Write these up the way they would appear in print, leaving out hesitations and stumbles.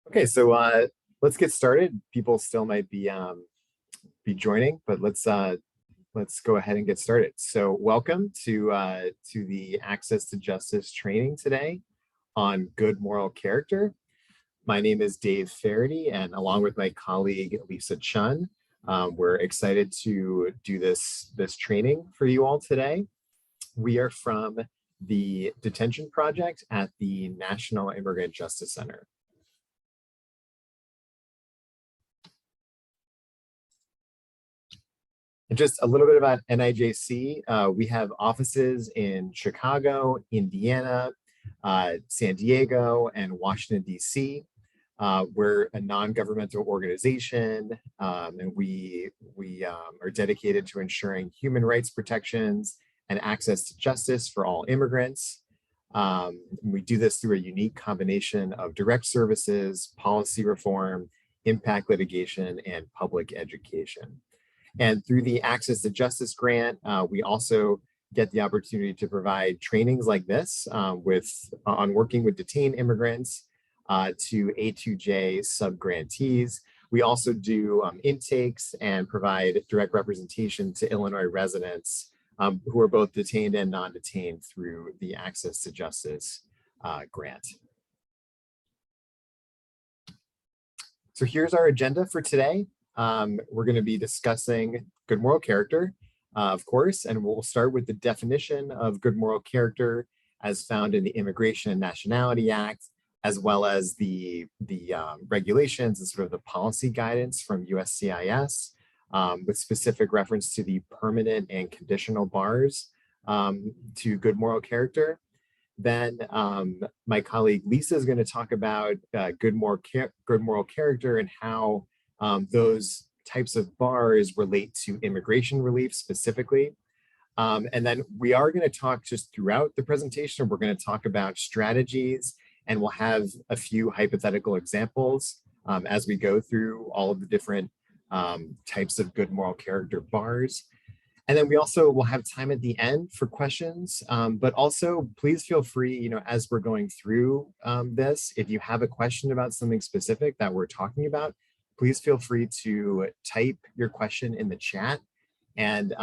Okay, so let's get started. People still might be joining, but let's go ahead and get started. So welcome to the Access to Justice training today on good moral character. My name is Dave Faraday, and along with my colleague Lisa Chun, we're excited to do this training for you all today. We are from the Detention Project at the National Immigrant Justice Center. And just a little bit about NIJC. We have offices in Chicago, Indiana, San Diego, and Washington, D.C. We're a non-governmental organization, and we are dedicated to ensuring human rights protections and access to justice for all immigrants. We do this through a unique combination of direct services, policy reform, impact litigation, and public education. And through the Access to Justice grant, we also get the opportunity to provide trainings like this on working with detained immigrants to A2J sub-grantees. We also do intakes and provide direct representation to Illinois residents who are both detained and non-detained through the Access to Justice grant. So here's our agenda for today. We're going to be discussing good moral character, of course, and we'll start with the definition of good moral character as found in the Immigration and Nationality Act, as well as the regulations and sort of the policy guidance from USCIS, with specific reference to the permanent and conditional bars to good moral character. Then my colleague Lisa is going to talk about good moral character and how those types of bars relate to immigration relief specifically. And then we are going to talk just throughout the presentation, we're going to talk about strategies, and we'll have a few hypothetical examples as we go through all of the different types of good moral character bars. And then we also will have time at the end for questions, but also please feel free, as we're going through this, if you have a question about something specific that we're talking about, please feel free to type your question in the chat, and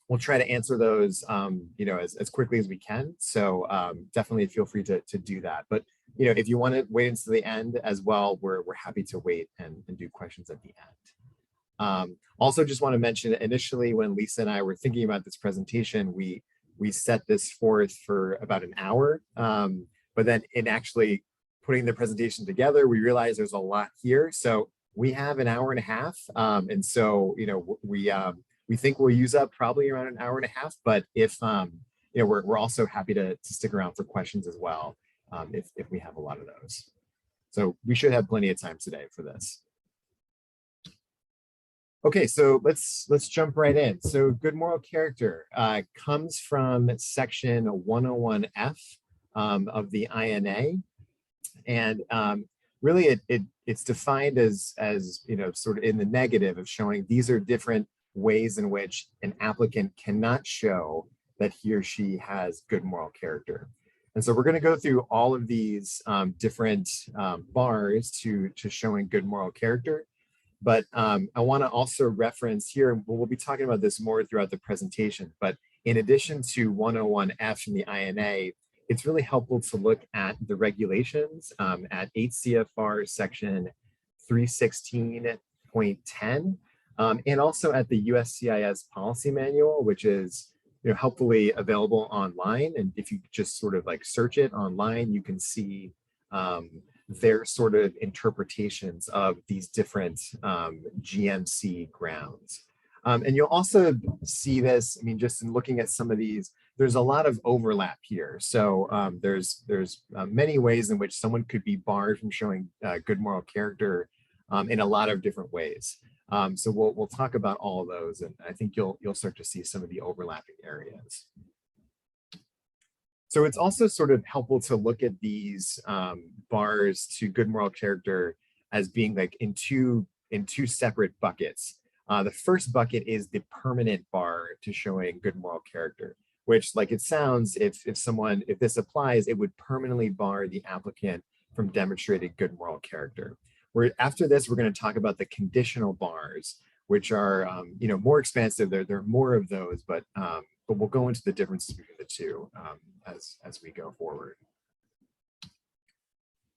we'll try to answer those, as quickly as we can. So definitely feel free to do that. But if you want to wait until the end as well, we're happy to wait and do questions at the end. Also, just want to mention initially when Lisa and I were thinking about this presentation, we set this forth for about an hour, but then in actually putting the presentation together, we realized there's a lot here. So we have an hour and a half. And so, we think we'll use up probably around an hour and a half, but if, we're also happy to stick around for questions as well, if we have a lot of those. So we should have plenty of time today for this. Okay, so let's jump right in. So good moral character comes from section 101F of the INA. And really it's defined as sort of in the negative of showing these are different ways in which an applicant cannot show that he or she has good moral character. And so we're going to go through all of these different bars to showing good moral character. But I want to also reference here, we'll be talking about this more throughout the presentation, but in addition to 101F in the INA, it's really helpful to look at the regulations at 8 CFR section 316.10, and also at the USCIS policy manual, which is helpfully available online. And if you just sort of like search it online, you can see their sort of interpretations of these different GMC grounds. And you'll also see this, just in looking at some of these, there's a lot of overlap here. So there's many ways in which someone could be barred from showing good moral character in a lot of different ways. So we'll talk about all of those, and I think you'll start to see some of the overlapping areas. So it's also sort of helpful to look at these bars to good moral character as being like in two separate buckets. The first bucket is the permanent bar to showing good moral character, which, like it sounds, if this applies, it would permanently bar the applicant from demonstrated good moral character. After this, we're going to talk about the conditional bars, which are more expansive. There are more of those, but we'll go into the differences between the two as we go forward.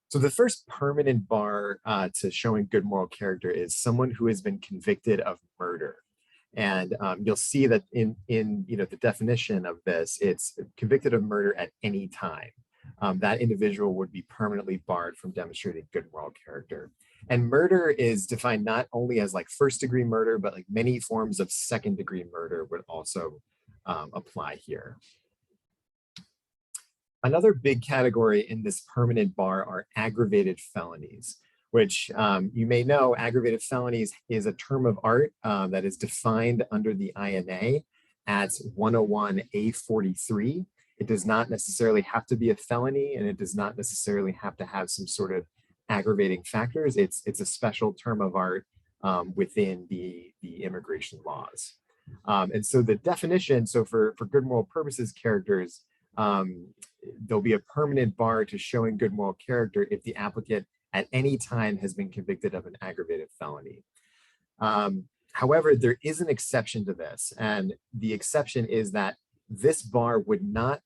So the first permanent bar to showing good moral character is someone who has been convicted of murder. And you'll see that in the definition of this, it's convicted of murder at any time. That individual would be permanently barred from demonstrating good moral character. And murder is defined not only as like first-degree murder, but like many forms of second-degree murder would also apply here. Another big category in this permanent bar are aggravated felonies, which you may know aggravated felonies is a term of art that is defined under the INA at 101A43. It does not necessarily have to be a felony, and it does not necessarily have to have some sort of aggravating factors. It's a special term of art within the immigration laws. And so the definition, so for good moral purposes characters, there'll be a permanent bar to showing good moral character if the applicant at any time has been convicted of an aggravated felony. However, there is an exception to this, and the exception is that this bar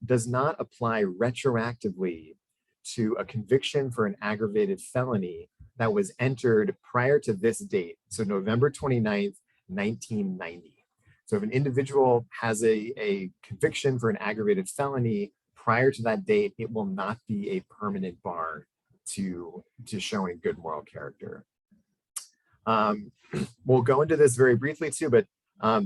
does not apply retroactively to a conviction for an aggravated felony that was entered prior to this date, so November 29th, 1990. So if an individual has a conviction for an aggravated felony prior to that date, it will not be a permanent bar to showing good moral character. We'll go into this very briefly too, but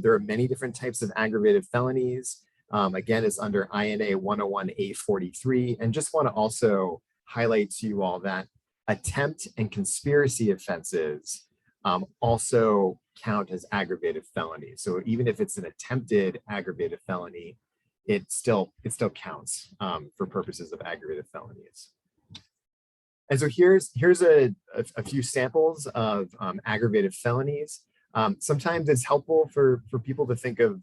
there are many different types of aggravated felonies. Again, it's under INA 101A43, and just want to also highlight to you all that attempt and conspiracy offenses also count as aggravated felonies. So even if it's an attempted aggravated felony, it still counts for purposes of aggravated felonies. And so here's a few samples of aggravated felonies. Sometimes it's helpful for people to think of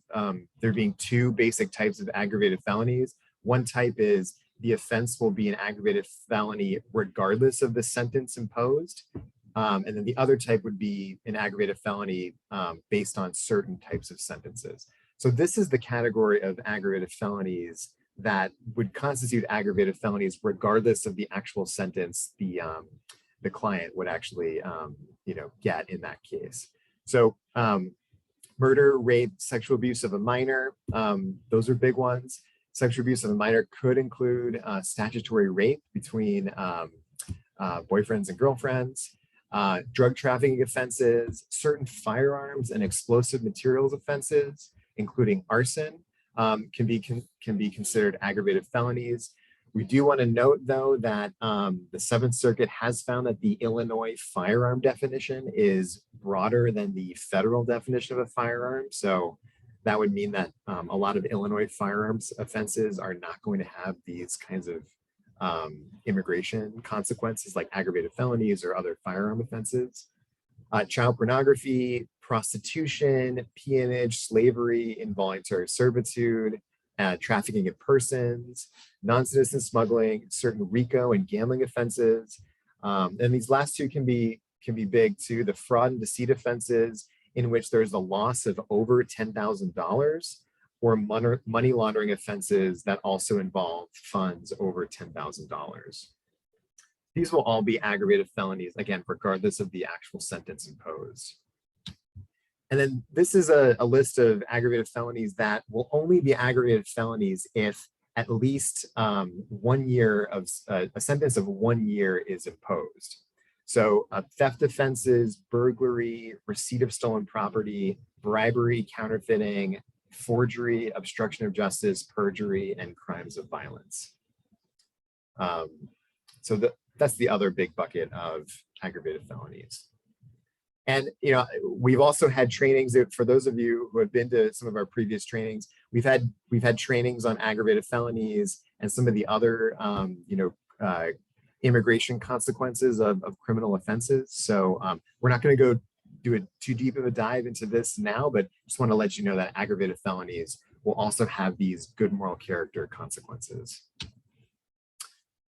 there being two basic types of aggravated felonies. One type is the offense will be an aggravated felony regardless of the sentence imposed. And then the other type would be an aggravated felony based on certain types of sentences. So this is the category of aggravated felonies that would constitute aggravated felonies regardless of the actual sentence the client would actually get in that case. So murder, rape, sexual abuse of a minor, those are big ones. Sexual abuse of a minor could include statutory rape between boyfriends and girlfriends, drug trafficking offenses, certain firearms and explosive materials offenses, including arson, can be considered aggravated felonies. We do want to note, though, that the Seventh Circuit has found that the Illinois firearm definition is broader than the federal definition of a firearm. So that would mean that a lot of Illinois firearms offenses are not going to have these kinds of immigration consequences like aggravated felonies or other firearm offenses. Child pornography, prostitution, peonage, slavery, involuntary servitude, trafficking of persons, non-citizen smuggling, certain RICO and gambling offenses. And these last two can be big too, the fraud and deceit offenses in which there's a loss of over $10,000, or money laundering offenses that also involve funds over $10,000. These will all be aggravated felonies, again, regardless of the actual sentence imposed. And then this is a list of aggravated felonies that will only be aggravated felonies if at least 1 year of a sentence of 1 year is imposed. So theft offenses, burglary, receipt of stolen property, bribery, counterfeiting, forgery, obstruction of justice, perjury, and crimes of violence. So that's the other big bucket of aggravated felonies. And we've also had trainings. For those of you who have been to some of our previous trainings, we've had trainings on aggravated felonies and some of the other immigration consequences of criminal offenses. So we're not going to go do it too deep of a dive into this now, but just want to let you know that aggravated felonies will also have these good moral character consequences.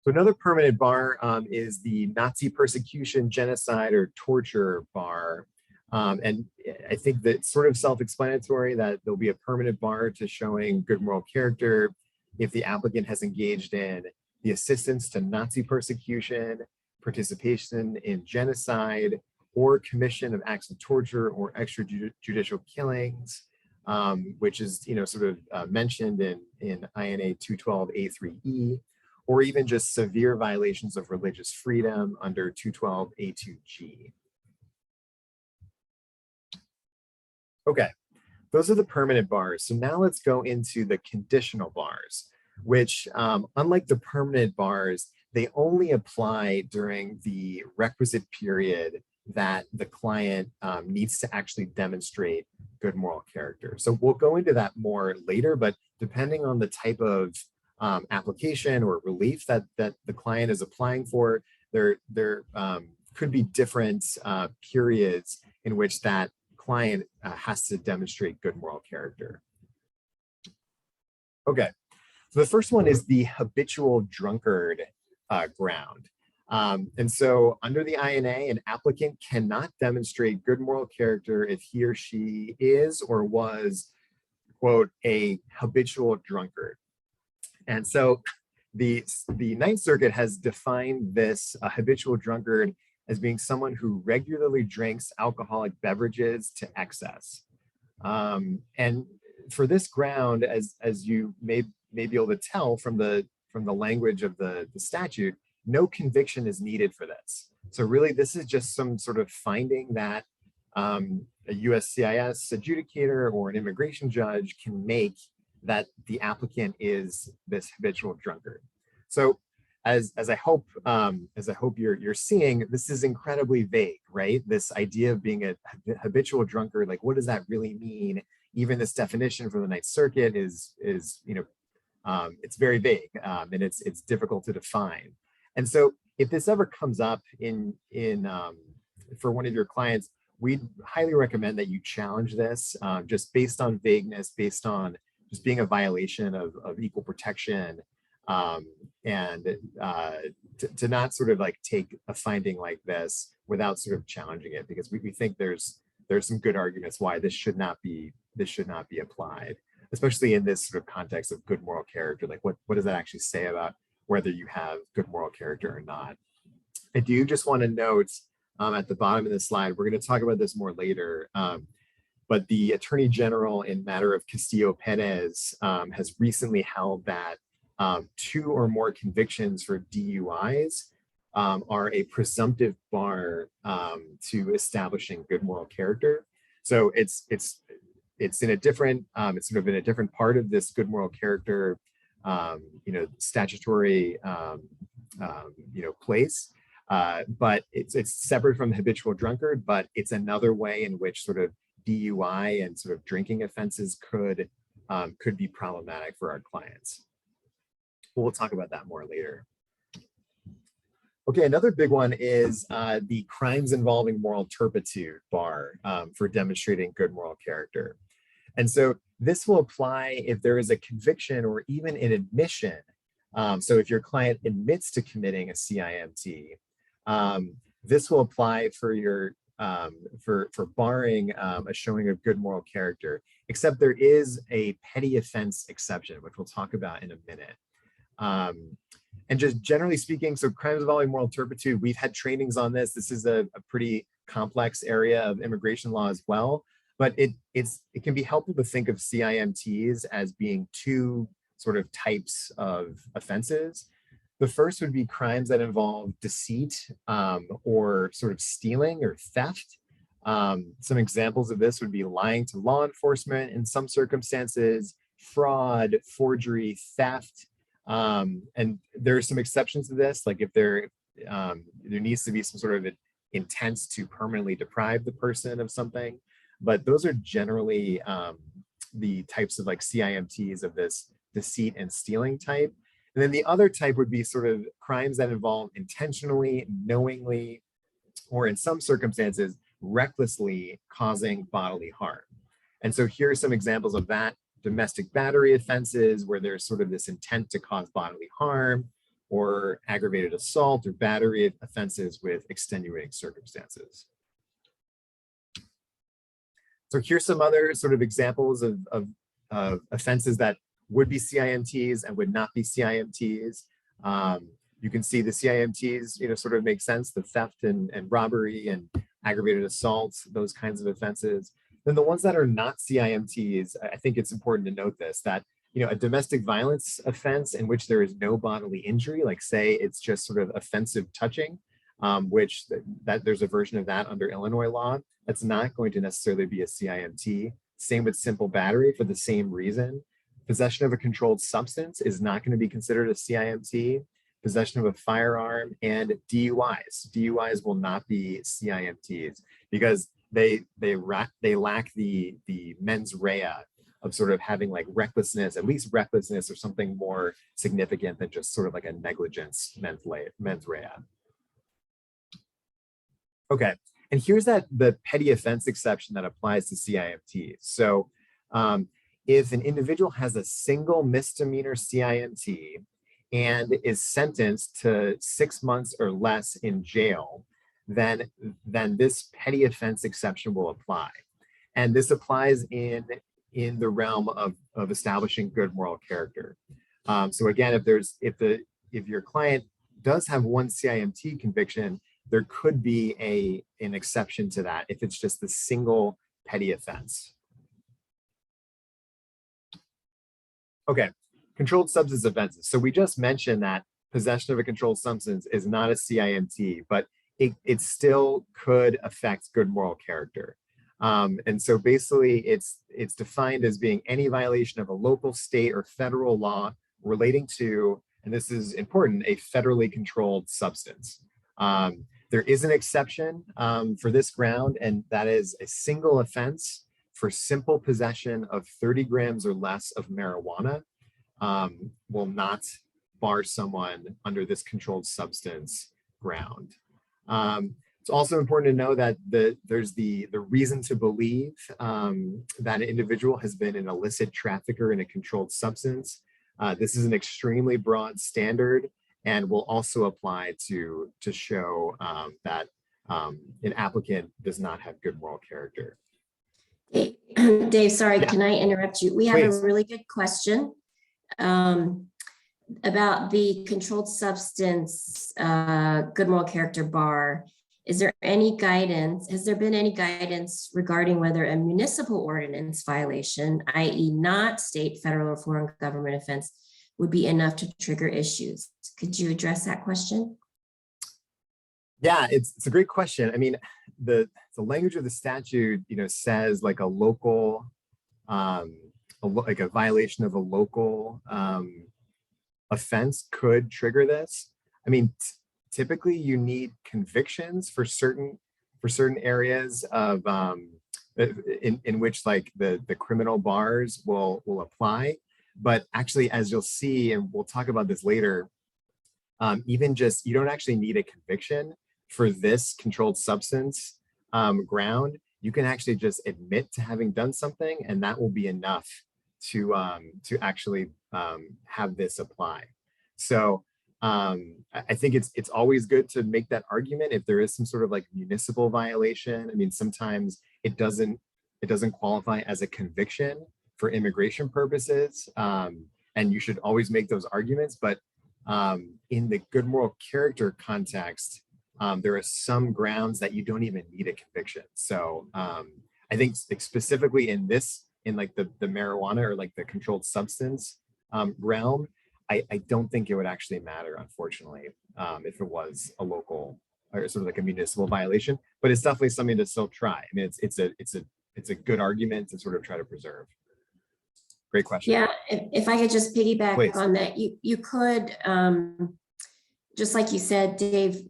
So another permanent bar is the Nazi persecution, genocide, or torture bar. And I think that it's sort of self-explanatory that there'll be a permanent bar to showing good moral character if the applicant has engaged in the assistance to Nazi persecution, participation in genocide, or commission of acts of torture or extrajudicial killings, which is sort of mentioned in INA 212A3E, or even just severe violations of religious freedom under 212 A2G. Okay, those are the permanent bars. So now let's go into the conditional bars, which unlike the permanent bars, they only apply during the requisite period that the client needs to actually demonstrate good moral character. So we'll go into that more later, but depending on the type of application or relief that the client is applying for, there could be different periods in which that client has to demonstrate good moral character. Okay, so the first one is the habitual drunkard ground. And so under the INA, an applicant cannot demonstrate good moral character if he or she is or was, quote, a habitual drunkard. And so the Ninth Circuit has defined this habitual drunkard as being someone who regularly drinks alcoholic beverages to excess. And for this ground, as you may be able to tell from the language of the statute, no conviction is needed for this. So really, this is just some sort of finding that a USCIS adjudicator or an immigration judge can make that the applicant is this habitual drunkard. So as I hope you're seeing, this is incredibly vague, right? This idea of being a habitual drunkard, like what does that really mean? Even this definition from the Ninth Circuit is it's very vague and it's difficult to define. And so if this ever comes up for one of your clients, we'd highly recommend that you challenge this just based on vagueness, based on just being a violation of equal protection, and to not sort of like take a finding like this without sort of challenging it, because we think there's some good arguments why this should not be applied, especially in this sort of context of good moral character. Like what does that actually say about whether you have good moral character or not? I do just want to note at the bottom of the slide, we're going to talk about this more later, but the Attorney General in matter of Castillo-Perez has recently held that 2 or more convictions for DUIs are a presumptive bar to establishing good moral character. So it's in a different it's sort of in a different part of this good moral character statutory place, but it's separate from the habitual drunkard, but it's another way in which sort of DUI and sort of drinking offenses could be problematic for our clients. We'll talk about that more later. Okay, another big one is the crimes involving moral turpitude bar for demonstrating good moral character. And so this will apply if there is a conviction or even an admission. So if your client admits to committing a CIMT, this will apply for your for barring a showing of good moral character, except there is a petty offense exception, which we'll talk about in a minute. And just generally speaking, so crimes involving moral turpitude, we've had trainings on this. This is a pretty complex area of immigration law as well, but it can be helpful to think of CIMTs as being 2 sort of types of offenses. The first would be crimes that involve deceit or sort of stealing or theft. Some examples of this would be lying to law enforcement in some circumstances, fraud, forgery, theft. And there are some exceptions to this, like if there needs to be some sort of an intent to permanently deprive the person of something. But those are generally the types of like CIMTs of this deceit and stealing type. And then the other type would be sort of crimes that involve intentionally, knowingly, or in some circumstances, recklessly causing bodily harm. And so here are some examples of that: domestic battery offenses, where there's sort of this intent to cause bodily harm, or aggravated assault or battery offenses with extenuating circumstances. So here's some other sort of examples of offenses that would be CIMTs and would not be CIMTs. You can see the CIMTs, sort of make sense, the theft and robbery and aggravated assaults, those kinds of offenses. Then the ones that are not CIMTs, I think it's important to note this, that a domestic violence offense in which there is no bodily injury, like say it's just sort of offensive touching, which there's a version of that under Illinois law, that's not going to necessarily be a CIMT. Same with simple battery for the same reason. Possession of a controlled substance is not going to be considered a CIMT. Possession of a firearm and DUIs. DUIs will not be CIMTs because they lack the mens rea of sort of having like recklessness, at least recklessness or something more significant than just sort of like a negligence mens rea. Okay, and here's the petty offense exception that applies to CIMTs. So if an individual has a single misdemeanor CIMT and is sentenced to 6 months or less in jail, then this petty offense exception will apply. And this applies in the realm of establishing good moral character. So again, if your client does have one CIMT conviction, there could be an exception to that if it's just the single petty offense. Okay, controlled substance offenses. So we just mentioned that possession of a controlled substance is not a CIMT, but it still could affect good moral character. And so basically it's defined as being any violation of a local, state, or federal law relating to, and this is important, a federally controlled substance. There is an exception for this ground, and that is a single offense for simple possession of 30 grams or less of marijuana will not bar someone under this controlled substance ground. It's also important to know that there's the reason to believe that an individual has been an illicit trafficker in a controlled substance. This is an extremely broad standard and will also apply to show that an applicant does not have good moral character. Dave, sorry, Yeah. Can I interrupt you? We have Please. a really good question about the controlled substance good moral character bar. Is there any guidance? Has there been any guidance regarding whether a municipal ordinance violation, i.e. not state, federal, or foreign government offense, would be enough to trigger issues? Could you address that question? Yeah, it's a great question. I mean, the language of the statute, says like a local, like a violation of a local offense could trigger this. I mean, typically you need convictions for certain areas of in which like the criminal bars will apply. But actually, as you'll see, and we'll talk about this later, even just you don't actually need a conviction for this controlled substance ground. You can actually just admit to having done something, and that will be enough to actually have this apply. So I think it's always good to make that argument if there is some sort of like municipal violation. I mean, sometimes it doesn't qualify as a conviction for immigration purposes, and you should always make those arguments. But in the good moral character context, there are some grounds that you don't even need a conviction. So I think specifically in like the marijuana or like the controlled substance realm, I don't think it would actually matter, unfortunately, if it was a local or sort of like a municipal violation. But it's definitely something to still try. I mean, it's a good argument to sort of try to preserve. Great question. Yeah, if I could just piggyback Please. on that, you could, just like you said, Dave,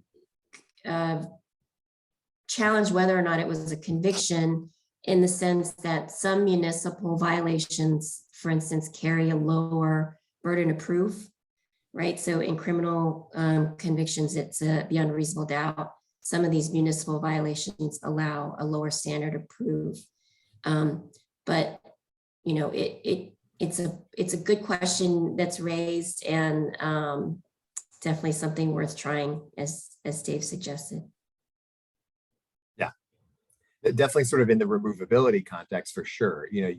challenge whether or not it was a conviction in the sense that some municipal violations, for instance, carry a lower burden of proof, right? So in criminal convictions, it's beyond reasonable doubt. Some of these municipal violations allow a lower standard of proof. But it's a good question that's raised, and definitely something worth trying, as Dave suggested. Definitely sort of in the removability context for sure. You know,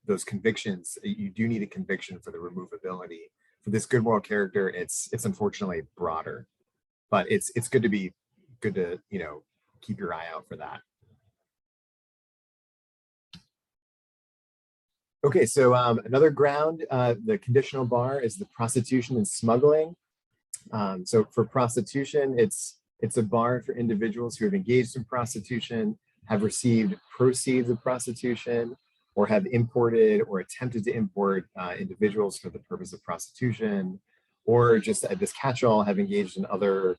those convictions, you do need a conviction for the removability. For this good moral character, it's unfortunately broader, but it's good to, you know, keep your eye out for that. Okay, so another ground, the conditional bar is the prostitution and smuggling. So for prostitution, it's a bar for individuals who have engaged in prostitution, have received proceeds of prostitution, or have imported or attempted to import individuals for the purpose of prostitution, or just this catch-all have engaged in other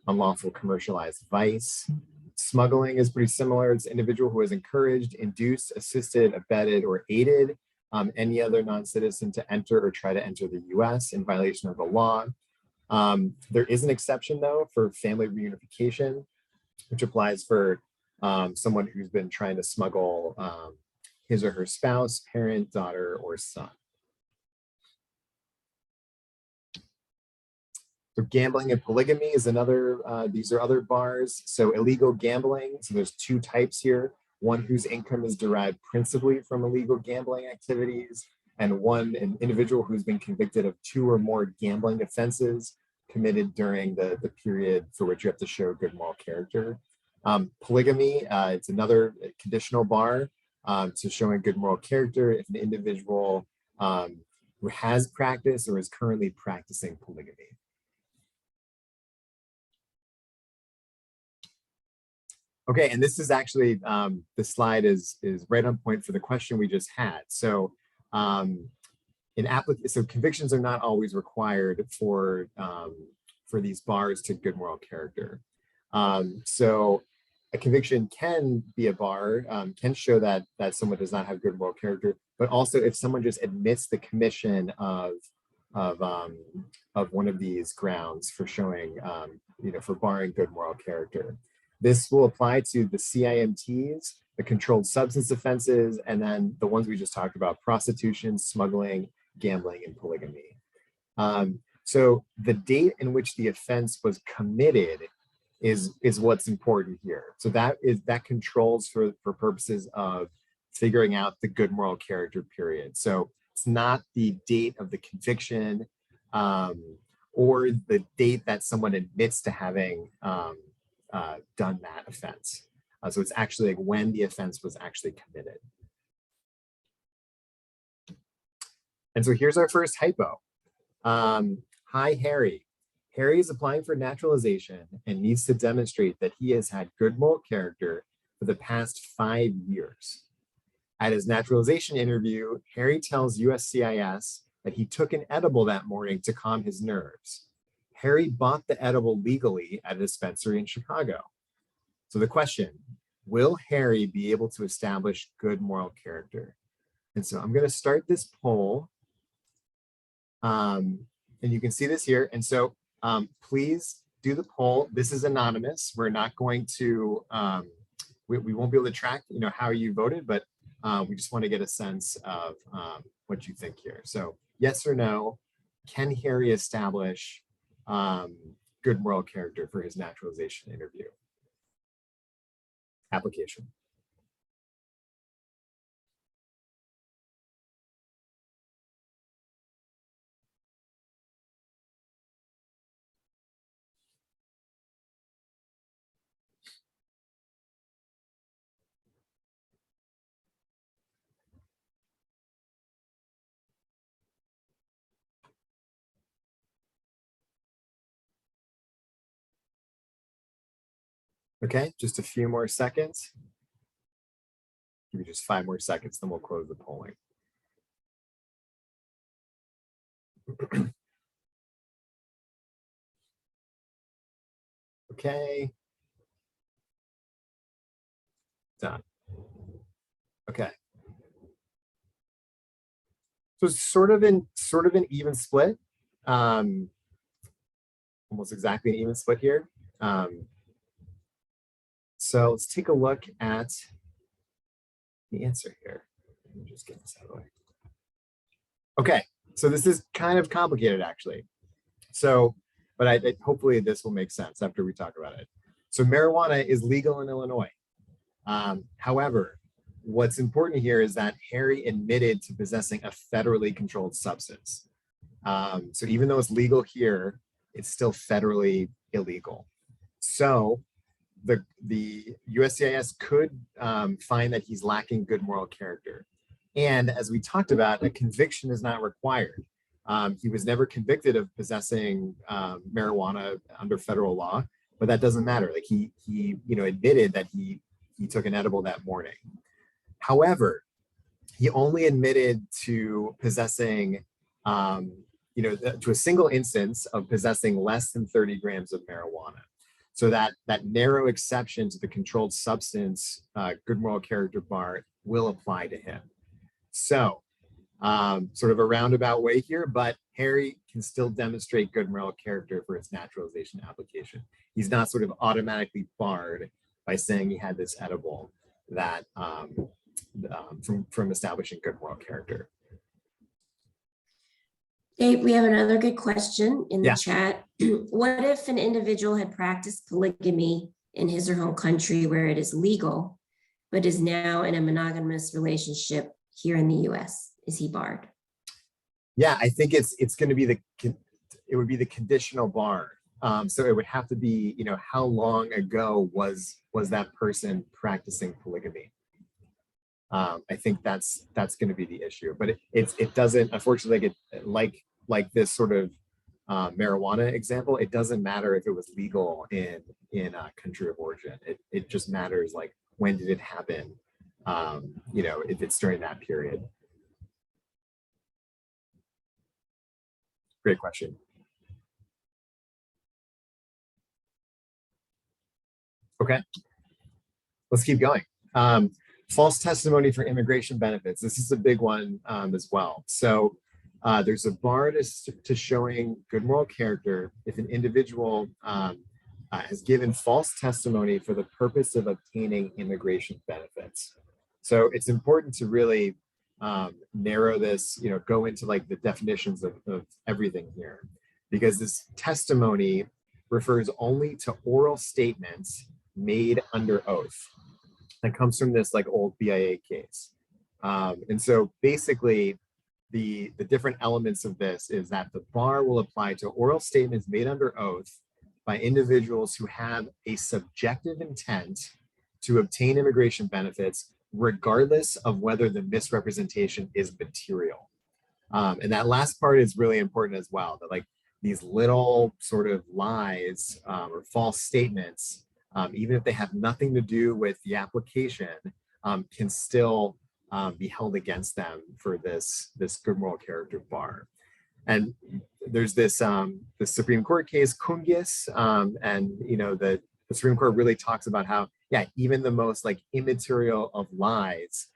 unlawful commercialized vice. Smuggling is pretty similar. It's an individual who has encouraged, induced, assisted, abetted, or aided any other non-citizen to enter or try to enter the US in violation of the law. There is an exception though for family reunification, which applies for someone who's been trying to smuggle his or her spouse, parent, daughter, or son. So gambling and polygamy is another, these are other bars. So illegal gambling, so there's two types here. One whose income is derived principally from illegal gambling activities, and an individual who's been convicted of 2 or more gambling offenses committed during the period for which you have to show good moral character. Polygamy, it's another conditional bar to showing good moral character if an individual who has practiced or is currently practicing polygamy. Okay, and this is actually, the slide is right on point for the question we just had. So so convictions are not always required for these bars to good moral character. So a conviction can be a bar, can show that someone does not have good moral character, but also if someone just admits the commission of one of these grounds for showing, you know, for barring good moral character. This will apply to the CIMTs, the controlled substance offenses, and then the ones we just talked about: prostitution, smuggling, gambling, and polygamy. So the date in which the offense was committed is what's important here. So that controls for purposes of figuring out the good moral character period. So it's not the date of the conviction or the date that someone admits to having done that offense. So it's actually like when the offense was actually committed. And so here's our first hypo. Hi, Harry. Harry is applying for naturalization and needs to demonstrate that he has had good moral character for the past 5 years. At his naturalization interview, Harry tells USCIS that he took an edible that morning to calm his nerves. Harry bought the edible legally at a dispensary in Chicago. So the question, will Harry be able to establish good moral character? And so I'm going to start this poll. And you can see this here. And so please do the poll. This is anonymous. We're not going to, we won't be able to track, you know, how you voted, but we just want to get a sense of what you think here. So yes or no, can Harry establish good moral character for his naturalization interview? Application. Okay, just a few more seconds. Give me just 5 more seconds, then we'll close the polling. Okay. Done. Okay. So it's sort of an even split. Almost exactly an even split here. So let's take a look at the answer here. Let me just get this out of the way. Okay, so this is kind of complicated actually. So but hopefully this will make sense after we talk about it. So marijuana is legal in Illinois. However, what's important here is that Harry admitted to possessing a federally controlled substance. So even though it's legal here, it's still federally illegal. So the USCIS could find that he's lacking good moral character. And as we talked about, a conviction is not required. He was never convicted of possessing marijuana under federal law, but that doesn't matter. Like he admitted that he took an edible that morning. However, he only admitted to possessing, to a single instance of possessing less than 30 grams of marijuana. So that narrow exception to the controlled substance good moral character bar will apply to him. So sort of a roundabout way here, but Harry can still demonstrate good moral character for its naturalization application. He's not sort of automatically barred by saying he had this edible that from establishing good moral character. Dave, we have another good question in the chat. What if an individual had practiced polygamy in his or home country where it is legal, but is now in a monogamous relationship here in the US? Is he barred? Yeah, I think it's going to be it would be the conditional bar. So it would have to be, how long ago was that person practicing polygamy? I think that's going to be the issue, but it doesn't, unfortunately, like this sort of marijuana example, it doesn't matter if it was legal in a country of origin. It just matters like when did it happen, if it's during that period. Great question. Okay, let's keep going. False testimony for immigration benefits. This is a big one as well. So there's a bar to showing good moral character if an individual has given false testimony for the purpose of obtaining immigration benefits. So it's important to really narrow this, go into like the definitions of everything here, because this testimony refers only to oral statements made under oath. That comes from this like old BIA case. And so basically the different elements of this is that the bar will apply to oral statements made under oath by individuals who have a subjective intent to obtain immigration benefits, regardless of whether the misrepresentation is material. And that last part is really important as well, that like these little sort of lies or false statements, even if they have nothing to do with the application, can still be held against them for this good moral character bar. And there's this the Supreme Court case Kungis, and the Supreme Court really talks about how even the most like immaterial of lies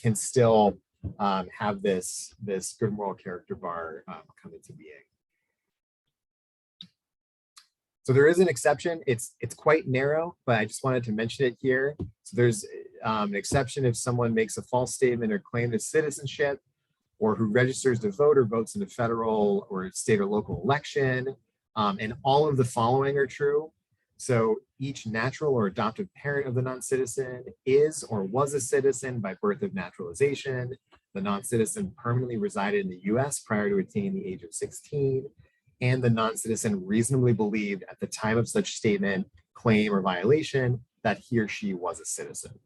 can still have this good moral character bar come into being. So there is an exception. It's quite narrow, but I just wanted to mention it here. So there's an exception if someone makes a false statement or claim to citizenship, or who registers to vote or votes in a federal or state or local election, and all of the following are true. So each natural or adoptive parent of the non-citizen is or was a citizen by birth of naturalization. The non-citizen permanently resided in the US prior to attaining the age of 16. And the non-citizen reasonably believed at the time of such statement, claim, or violation that he or she was a citizen.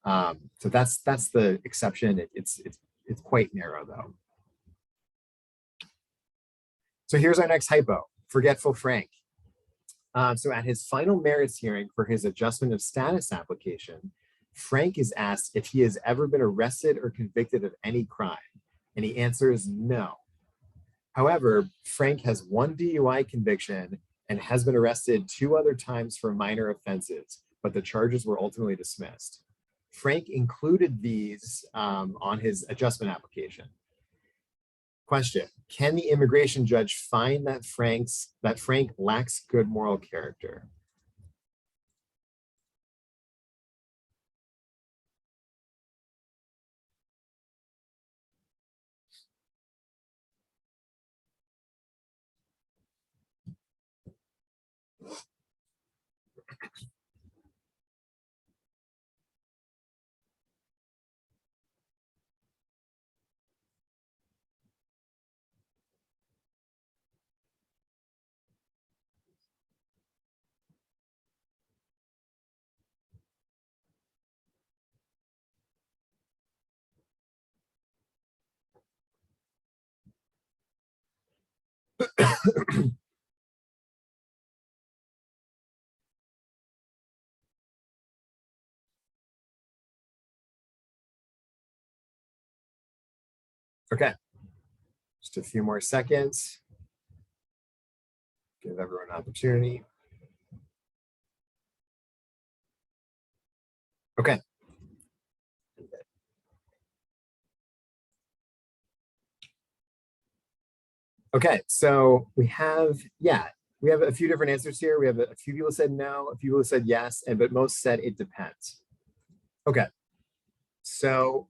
So that's the exception. It's quite narrow though. So here's our next hypo, forgetful Frank. So at his final merits hearing for his adjustment of status application, Frank is asked if he has ever been arrested or convicted of any crime, and he answers no. However, Frank has one DUI conviction and has been arrested 2 other times for minor offenses, but the charges were ultimately dismissed. Frank included these on his adjustment application. Question: can the immigration judge find that Frank lacks good moral character? Okay, just a few more seconds. Give everyone an opportunity. Okay. Okay, so we have a few different answers here. We have a few people said no, a few people said yes, but most said it depends. Okay, so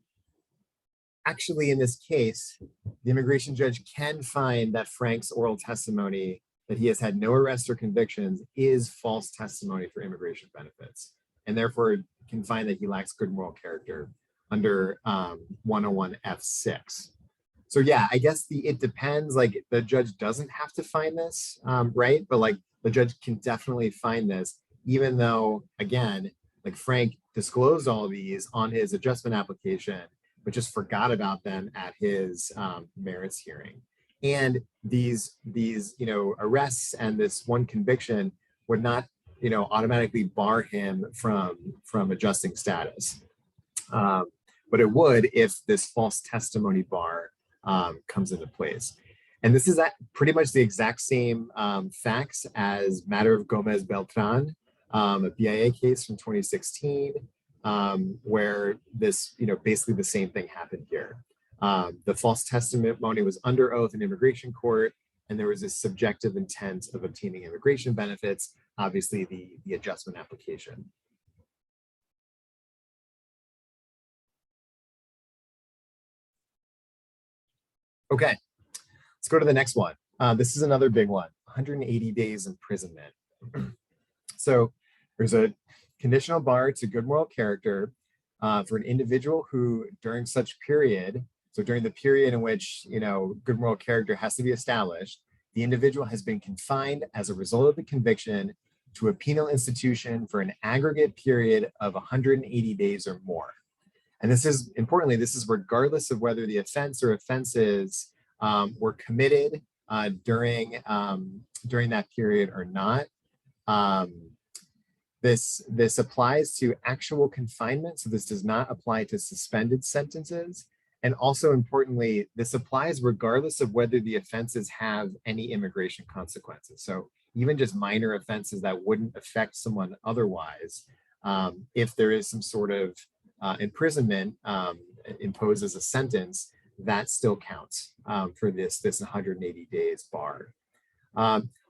actually in this case, the immigration judge can find that Frank's oral testimony that he has had no arrests or convictions is false testimony for immigration benefits, and therefore can find that he lacks good moral character under 101 F6. So yeah, I guess it depends. Like the judge doesn't have to find this, right? But like the judge can definitely find this, even though again, like Frank disclosed all of these on his adjustment application, but just forgot about them at his merits hearing. And these arrests and this one conviction would not automatically bar him from adjusting status. But it would if this false testimony bar comes into place. And this is pretty much the exact same facts as matter of Gomez Beltran, a BIA case from 2016, where this, basically the same thing happened here. The false testimony was under oath in immigration court, and there was this subjective intent of obtaining immigration benefits, obviously the adjustment application. Okay, let's go to the next one. This is another big one, 180 days imprisonment. So there's a conditional bar to good moral character for an individual who during such period, so during the period in which, good moral character has to be established, the individual has been confined as a result of the conviction to a penal institution for an aggregate period of 180 days or more. And this is, importantly, this is regardless of whether the offense or offenses were committed during that period or not. This applies to actual confinement, so this does not apply to suspended sentences. And also importantly, this applies regardless of whether the offenses have any immigration consequences. So even just minor offenses that wouldn't affect someone otherwise, if there is some sort of imprisonment imposed as a sentence, that still counts for this 180 days bar.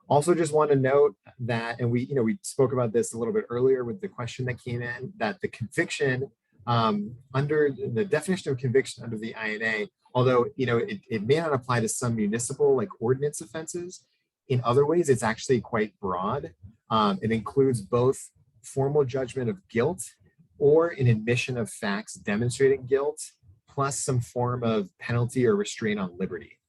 Also just want to note that, and we spoke about this a little bit earlier with the question that came in, that the conviction under the definition of conviction under the INA, although it may not apply to some municipal like ordinance offenses, in other ways it's actually quite broad. It includes both formal judgment of guilt or an admission of facts demonstrating guilt, plus some form of penalty or restraint on liberty.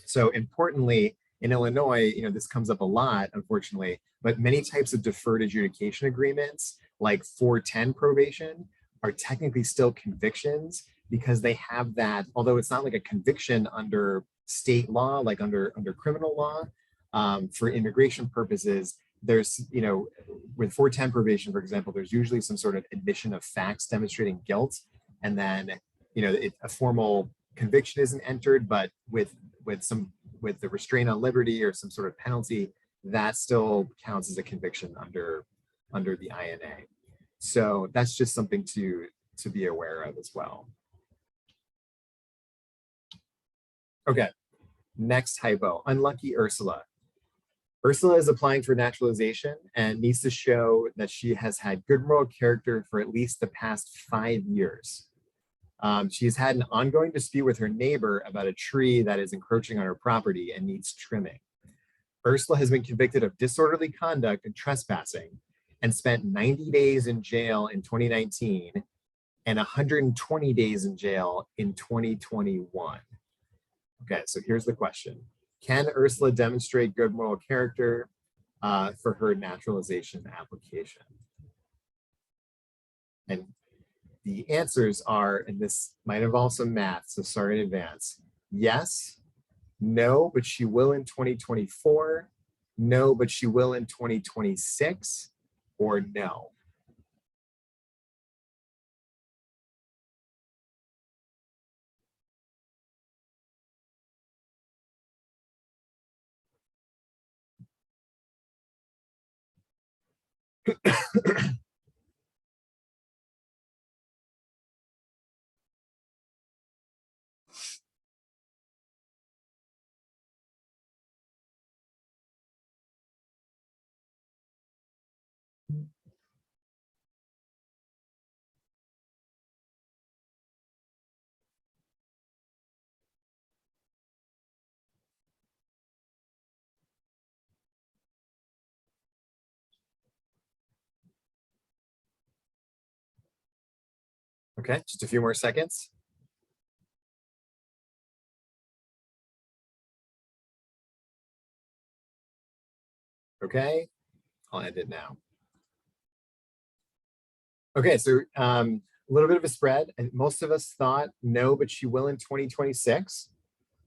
So importantly, in Illinois, this comes up a lot, unfortunately, but many types of deferred adjudication agreements, like 410 probation, are technically still convictions because they have that, although it's not like a conviction under state law, like under criminal law, for immigration purposes, there's, with 410 probation, for example, there's usually some sort of admission of facts demonstrating guilt. And then, a formal conviction isn't entered, but with the restraint on liberty or some sort of penalty, that still counts as a conviction under the INA. So that's just something to be aware of as well. Okay, next typo, unlucky Ursula. Ursula is applying for naturalization and needs to show that she has had good moral character for at least the past 5 years. She's had an ongoing dispute with her neighbor about a tree that is encroaching on her property and needs trimming. Ursula has been convicted of disorderly conduct and trespassing and spent 90 days in jail in 2019 and 120 days in jail in 2021. Okay, so here's the question. Can Ursula demonstrate good moral character for her naturalization application? And the answers are, and this might involve some math, so sorry in advance. Yes, no, but she will in 2024, no, but she will in 2026, or no? Okay, just a few more seconds. Okay, I'll end it now. Okay, so a little bit of a spread. And most of us thought no, but she will in 2026.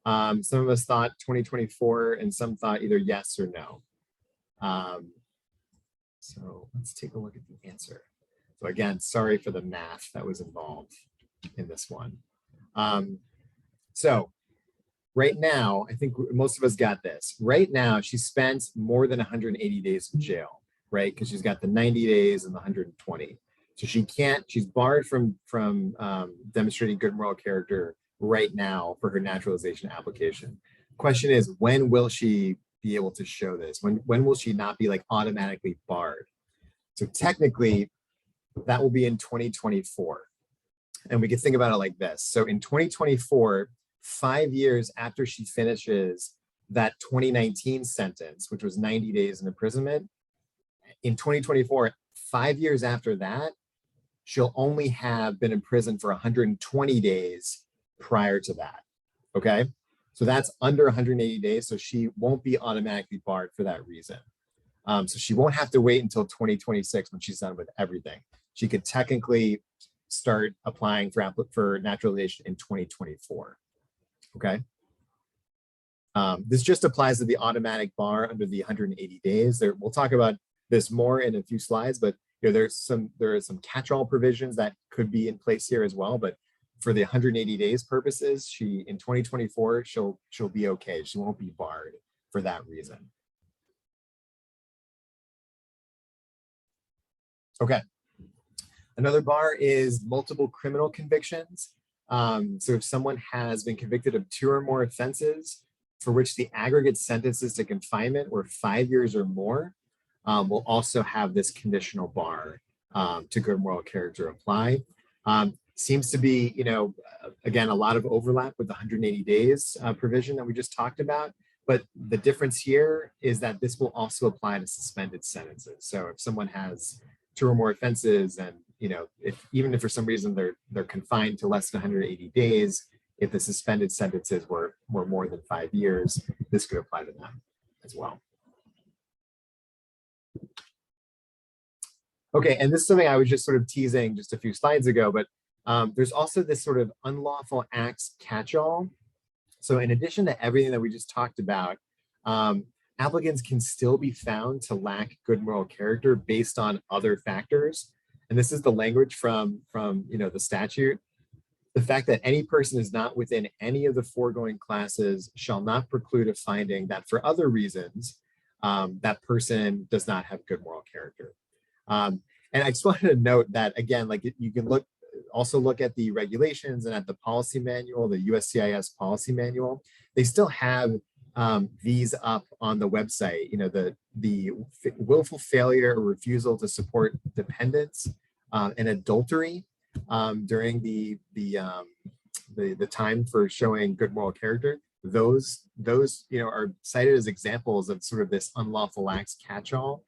Some of us thought 2024, and some thought either yes or no. So let's take a look at the answer. So again, sorry for the math that was involved in this one. So right now, I think most of us got this. Right now, she spent more than 180 days in jail, right? Because she's got the 90 days and the 120. So she can't, she's barred from demonstrating good moral character right now for her naturalization application. Question is, when will she be able to show this? When will she not be like automatically barred? So technically, that will be in 2024. And we can think about it like this. So in 2024, 5 years after she finishes that 2019 sentence, which was 90 days in imprisonment, in 2024, 5 years after that, she'll only have been in prison for 120 days prior to that. Okay. So that's under 180 days. So she won't be automatically barred for that reason. So she won't have to wait until 2026 when she's done with everything. She could technically start applying for naturalization in 2024. Okay. This just applies to the automatic bar under the 180 days. We'll talk about this more in a few slides, but there are some catch-all provisions that could be in place here as well. But for the 180 days purposes, in 2024 she'll be okay. She won't be barred for that reason. Okay. Another bar is multiple criminal convictions. So if someone has been convicted of 2 or more offenses for which the aggregate sentences to confinement were 5 years or more, will also have this conditional bar to good moral character apply. Seems to be, again, a lot of overlap with the 180 days provision that we just talked about. But the difference here is that this will also apply to suspended sentences. So if someone has 2 or more offenses, and even if for some reason they're confined to less than 180 days, if the suspended sentences were more than 5 years, this could apply to them as well. Okay, and this is something I was just sort of teasing just a few slides ago, but there's also this sort of unlawful acts catch-all. So in addition to everything that we just talked about, applicants can still be found to lack good moral character based on other factors. And this is the language from the statute. The fact that any person is not within any of the foregoing classes shall not preclude a finding that for other reasons, that person does not have good moral character. And I just wanted to note that, again, like you can also look at the regulations and at the policy manual, the USCIS policy manual. They still have these up on the website. The willful failure or refusal to support dependence and adultery during the time for showing good moral character. Those are cited as examples of sort of this unlawful acts catch-all,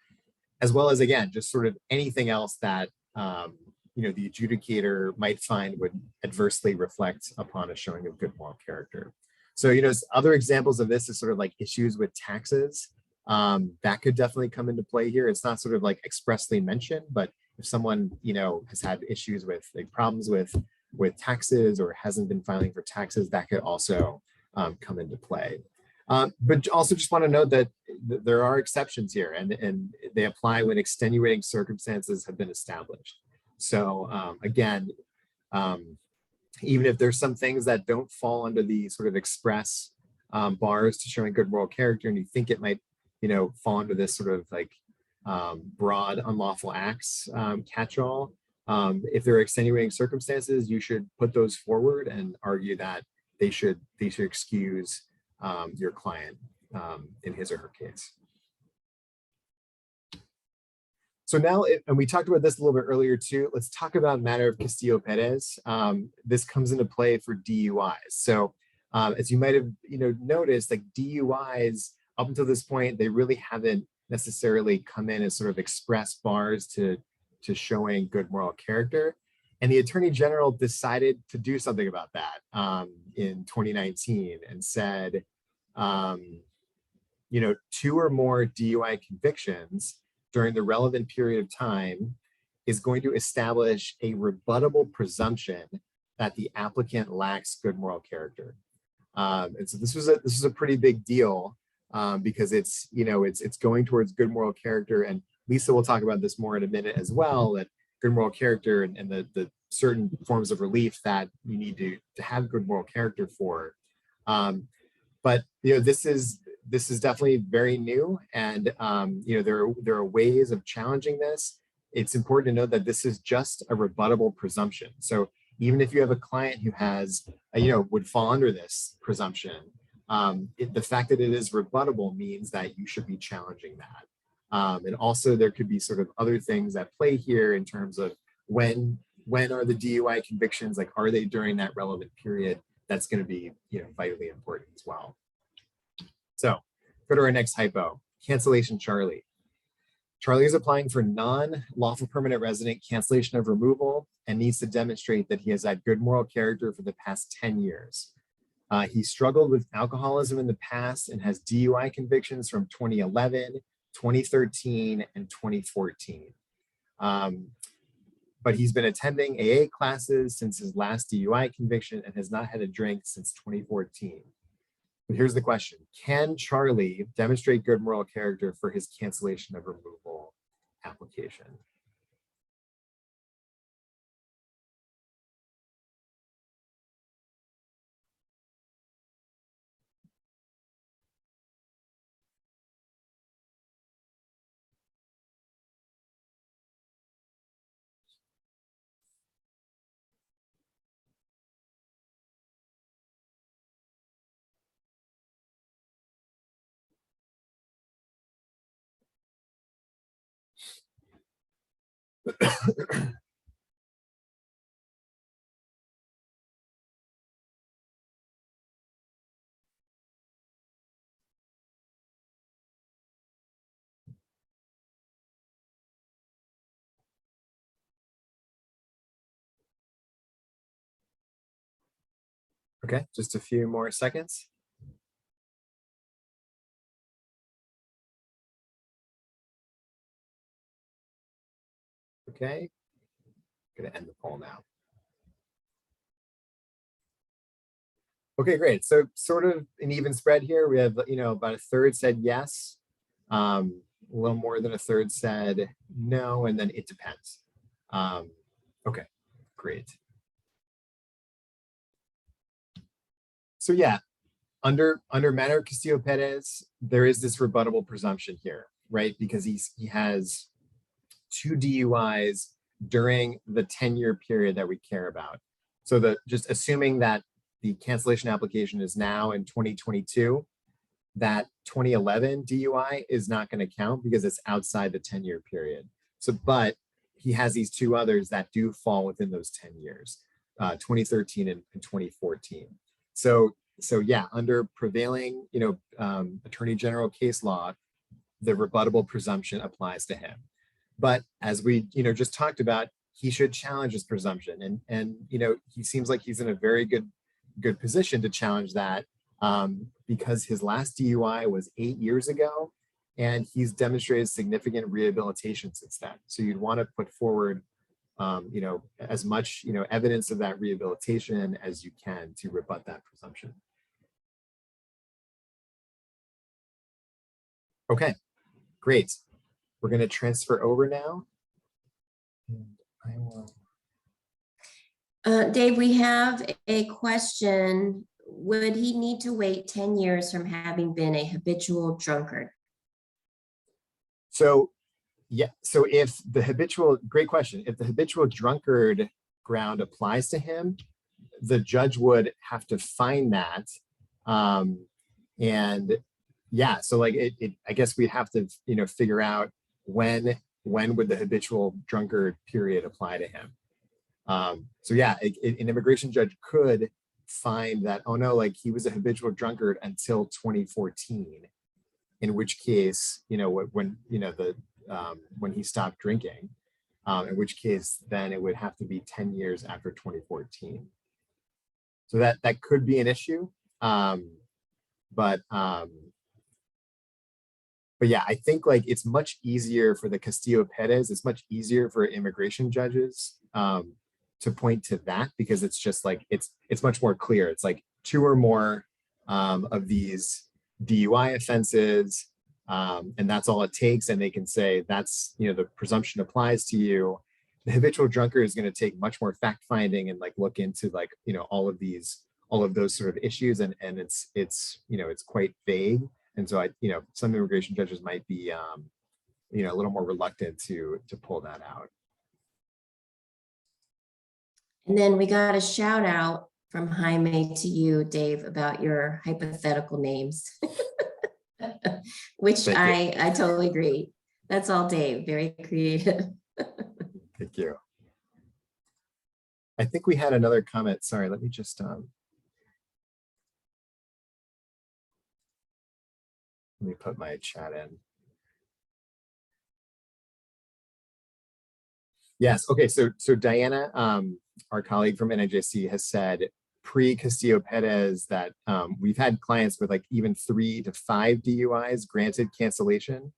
as well as, again, just sort of anything else that the adjudicator might find would adversely reflect upon a showing of good moral character. So, other examples of this is sort of like issues with taxes. That could definitely come into play here. It's not sort of like expressly mentioned, but if someone, has had issues with problems with taxes or hasn't been filing for taxes, that could also come into play. But also just want to note that there are exceptions here, and they apply when extenuating circumstances have been established. So again, even if there's some things that don't fall under the sort of express bars to showing good moral character, and you think it might, fall under this sort of like broad unlawful acts catch-all, if there are extenuating circumstances, you should put those forward and argue that they should excuse your client in his or her case. So now, and we talked about this a little bit earlier too, let's talk about matter of Castillo-Perez. This comes into play for DUIs. So as you might have noticed, like DUIs up until this point, they really haven't necessarily come in as sort of express bars to showing good moral character. And the Attorney General decided to do something about that in 2019 and said, 2 or more DUI convictions during the relevant period of time is going to establish a rebuttable presumption that the applicant lacks good moral character. And so this was a pretty big deal because it's going towards good moral character, and Lisa will talk about this more in a minute as well, that good moral character and the certain forms of relief that you need to have good moral character for. But this is definitely very new, and there are ways of challenging this. It's important to note that this is just a rebuttable presumption. So even if you have a client who has would fall under this presumption, the fact that it is rebuttable means that you should be challenging that. And also there could be sort of other things at play here in terms of when are the DUI convictions, like are they during that relevant period? That's going to be vitally important as well. So go to our next hypo, cancellation Charlie. Charlie is applying for non-lawful permanent resident cancellation of removal and needs to demonstrate that he has had good moral character for the past 10 years. He struggled with alcoholism in the past and has DUI convictions from 2011, 2013, and 2014. But he's been attending AA classes since his last DUI conviction and has not had a drink since 2014. But here's the question. Can Charlie demonstrate good moral character for his cancellation of removal application? Okay, just a few more seconds. Okay, I'm gonna end the poll now. Okay, great. So sort of an even spread here. We have, about a third said yes. A little more than a third said no, and then it depends. Okay, great. So yeah, under matter of Castillo-Perez, there is this rebuttable presumption here, right? Because he has 2 DUIs during the 10-year period that we care about. So just assuming that the cancellation application is now in 2022, that 2011 DUI is not going to count because it's outside the 10-year period. So, but he has these 2 others that do fall within those 10 years, 2013 and 2014. So yeah, under prevailing, Attorney General case law, the rebuttable presumption applies to him. But as we, just talked about, he should challenge his presumption, and he seems like he's in a very good position to challenge that because his last DUI was 8 years ago, and he's demonstrated significant rehabilitation since then. So you'd want to put forward, as much, evidence of that rehabilitation as you can to rebut that presumption. Okay, great. We're going to transfer over now. And I will. Dave, we have a question. Would he need to wait 10 years from having been a habitual drunkard? So, yeah, so if the habitual, great question, if the habitual drunkard ground applies to him, the judge would have to find that. And yeah, so like I guess we'd have to, figure out when would the habitual drunkard period apply to him. So yeah, an immigration judge could find that, oh no, like he was a habitual drunkard until 2014, in which case, when when he stopped drinking, in which case then it would have to be 10 years after 2014. So that could be an issue. But yeah, I think like it's much easier for the Castillo Perez, it's much easier for immigration judges to point to that, because it's just like it's much more clear. It's like 2 or more of these DUI offenses, and that's all it takes, and they can say that's, the presumption applies to you. The habitual drunkard is going to take much more fact finding and like look into like, all of those sort of issues, and it's quite vague. And so some immigration judges might be a little more reluctant to pull that out. And then we got a shout out from Jaime to you, Dave, about your hypothetical names, which I totally agree. That's all Dave, very creative. Thank you. I think we had another comment. Sorry, let me just let me put my chat in. Yes. Okay. So Diana, our colleague from NIJC, has said pre-Castillo Perez that we've had clients with like even 3 to 5 DUIs granted cancellation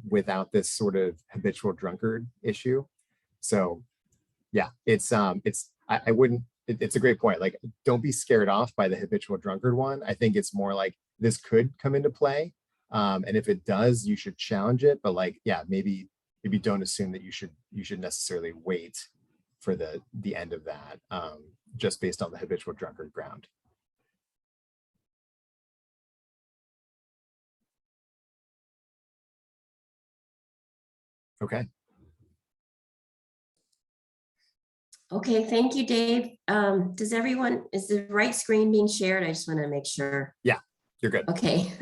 without this sort of habitual drunkard issue. So yeah, it's I wouldn't. It's a great point. Like, don't be scared off by the habitual drunkard one. I think it's more like this could come into play, and if it does, you should challenge it. But like, yeah, maybe don't assume that you should necessarily wait for the end of that, just based on the habitual drunkard ground. Okay. Okay, thank you, Dave. Is the right screen being shared? I just want to make sure. Yeah, you're good. Okay.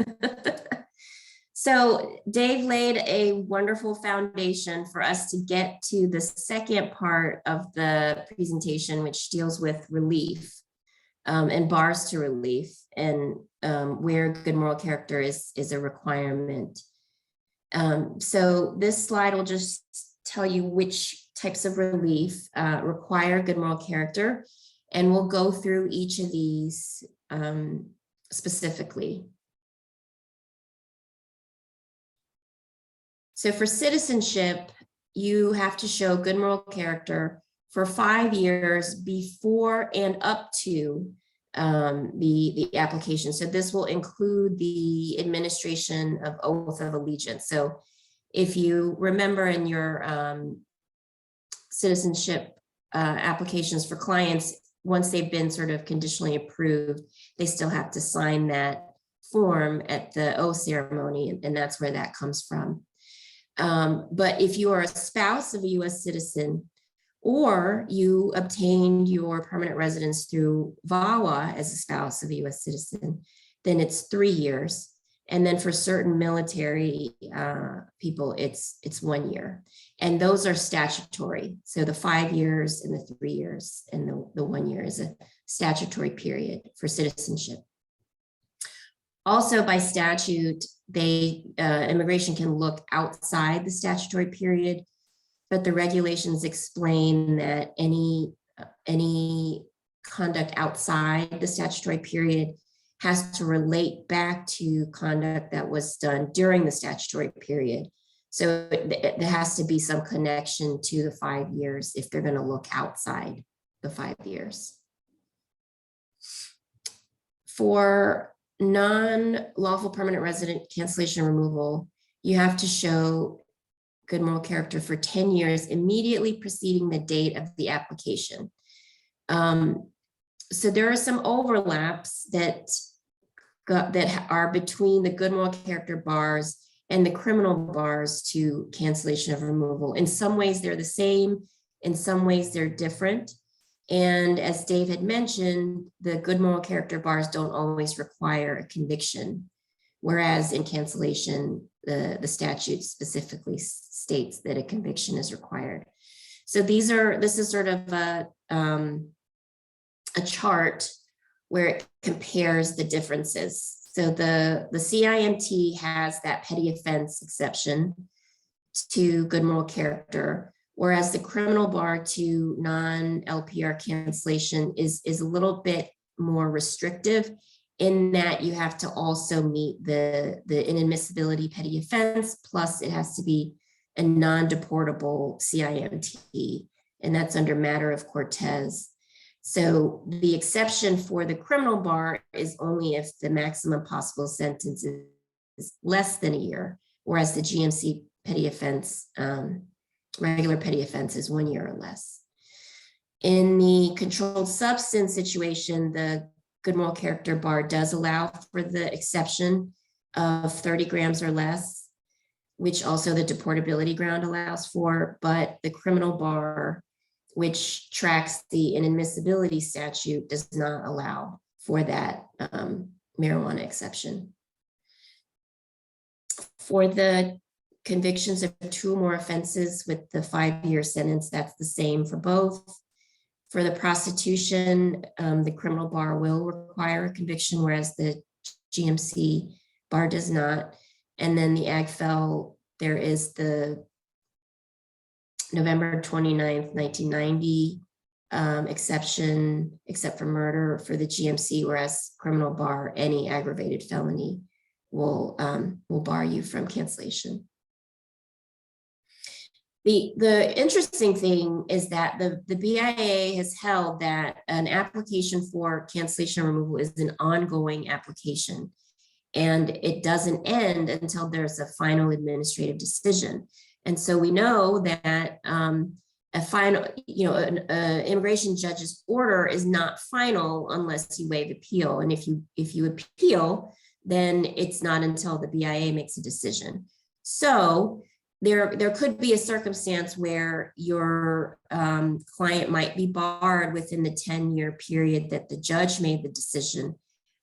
So Dave laid a wonderful foundation for us to get to the second part of the presentation, which deals with relief and bars to relief, and where good moral character is a requirement. So this slide will just tell you which types of relief require good moral character, and we'll go through each of these specifically. So for citizenship, you have to show good moral character for 5 years before and up to the application. So this will include the administration of oath of allegiance. So if you remember in your citizenship applications for clients, once they've been sort of conditionally approved, they still have to sign that form at the oath ceremony, and that's where that comes from. But if you are a spouse of a US citizen, or you obtained your permanent residence through VAWA as a spouse of a US citizen, then it's 3 years. And then for certain military people, it's 1 year. And those are statutory. So the 5 years and the 3 years and the 1 year is a statutory period for citizenship. Also by statute, immigration can look outside the statutory period, but the regulations explain that any conduct outside the statutory period has to relate back to conduct that was done during the statutory period. So there has to be some connection to the 5 years if they're going to look outside the 5 years. For non-lawful permanent resident cancellation removal, you have to show good moral character for 10 years immediately preceding the date of the application. So there are some overlaps that are between the good moral character bars and the criminal bars to cancellation of removal. In some ways, they're the same. In some ways, they're different. And as Dave had mentioned, the good moral character bars don't always require a conviction, whereas in cancellation, the statute specifically states that a conviction is required. So this is sort of a chart where it compares the differences. So the CIMT has that petty offense exception to good moral character, whereas the criminal bar to non-LPR cancellation is a little bit more restrictive in that you have to also meet the inadmissibility petty offense, plus it has to be a non-deportable CIMT, and that's under matter of Cortez. So the exception for the criminal bar is only if the maximum possible sentence is less than a year, whereas the GMC petty offense, regular petty offense is 1 year or less. In the controlled substance situation, the good moral character bar does allow for the exception of 30 grams or less, which also the deportability ground allows for, but the criminal bar, which tracks the inadmissibility statute, does not allow for that marijuana exception. For the convictions of 2 or more offenses with the 5-year sentence, that's the same for both. For the prostitution, the criminal bar will require a conviction, whereas the GMC bar does not. And then the AgFel, there is the November 29th, 1990 exception, except for murder for the GMC, whereas criminal bar, any aggravated felony will bar you from cancellation. The interesting thing is that the BIA has held that an application for cancellation removal is an ongoing application, and it doesn't end until there's a final administrative decision. And so we know that a final, an immigration judge's order is not final unless you waive appeal. And if you appeal, then it's not until the BIA makes a decision. So there could be a circumstance where your client might be barred within the 10-year period that the judge made the decision.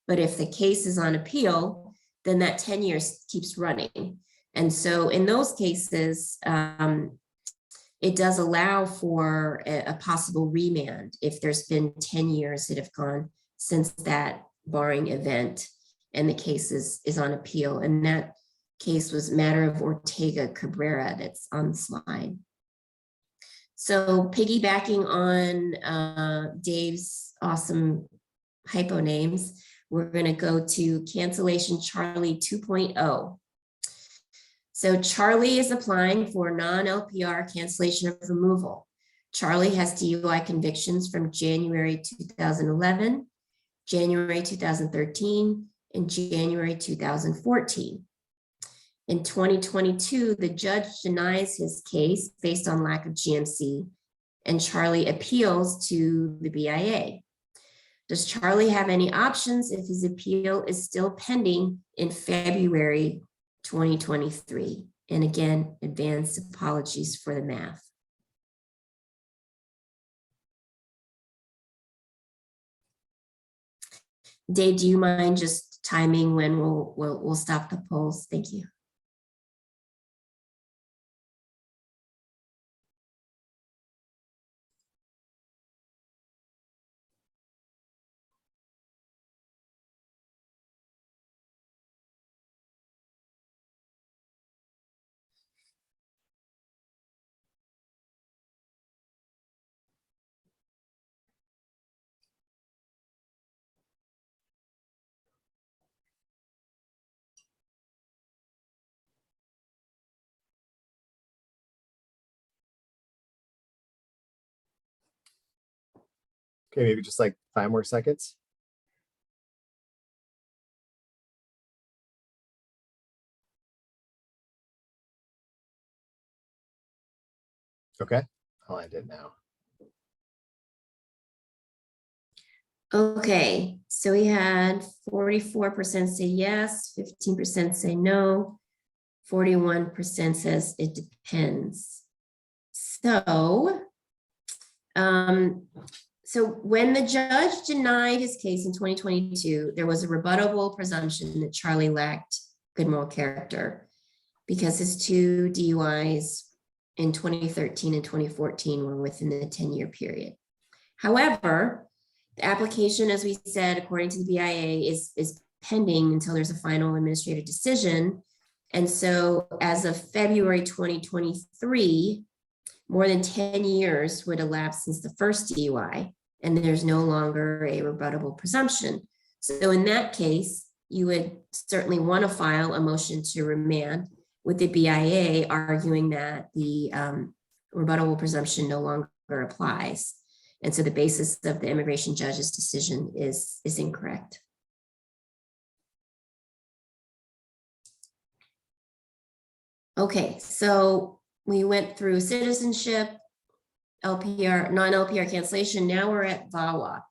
But if the case is on appeal, then that 10 years keeps running. And so in those cases, it does allow for a possible remand if there's been 10 years that have gone since that barring event and the case is on appeal. And that case was matter of Ortega Cabrera that's on the slide. So piggybacking on Dave's awesome hypo names, we're going to go to cancellation Charlie 2.0. So Charlie is applying for non-LPR cancellation of removal. Charlie has DUI convictions from January 2011, January 2013, and January 2014. In 2022, the judge denies his case based on lack of GMC, and Charlie appeals to the BIA. Does Charlie have any options if his appeal is still pending in February 2023? And again, advanced apologies for the math. Dave, do you mind just timing when we'll stop the polls? Thank you. Okay, maybe just like 5 more seconds. Okay, I'll end it now. Okay, so we had 44% say yes, 15% say no, 41% says it depends. So, so when the judge denied his case in 2022, there was a rebuttable presumption that Charlie lacked good moral character because his 2 DUIs in 2013 and 2014 were within the 10-year period. However, the application, as we said, according to the BIA, is pending until there's a final administrative decision. And so as of February 2023, more than 10 years would elapse since the first DUI, and there's no longer a rebuttable presumption. So in that case, you would certainly want to file a motion to remand with the BIA, arguing that the rebuttable presumption no longer applies. And so the basis of the immigration judge's decision is incorrect. Okay, so we went through citizenship, LPR, non-LPR cancellation. Now we're at VAWA.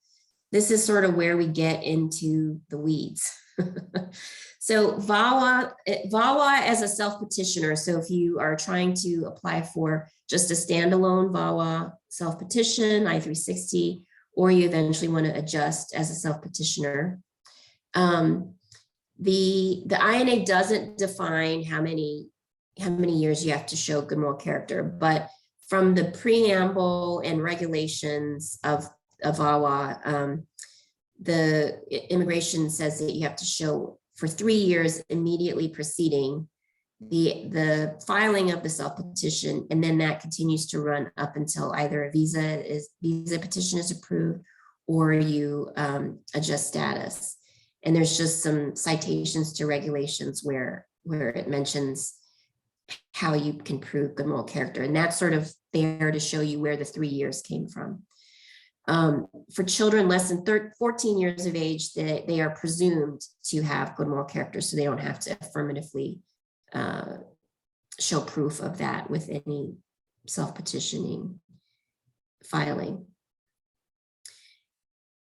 This is sort of where we get into the weeds. So VAWA as a self-petitioner. So if you are trying to apply for just a standalone VAWA self-petition, I-360, or you eventually want to adjust as a self-petitioner, the INA doesn't define how many years you have to show good moral character, but from the preamble and regulations of VAWA, the immigration says that you have to show for 3 years immediately preceding the filing of the self-petition, and then that continues to run up until either a visa petition is approved or you adjust status. And there's just some citations to regulations where it mentions how you can prove good moral character, and that's sort of there to show you where the 3 years came from. For children less than 14 years of age, they are presumed to have good moral character, so they don't have to affirmatively show proof of that with any self-petitioning filing.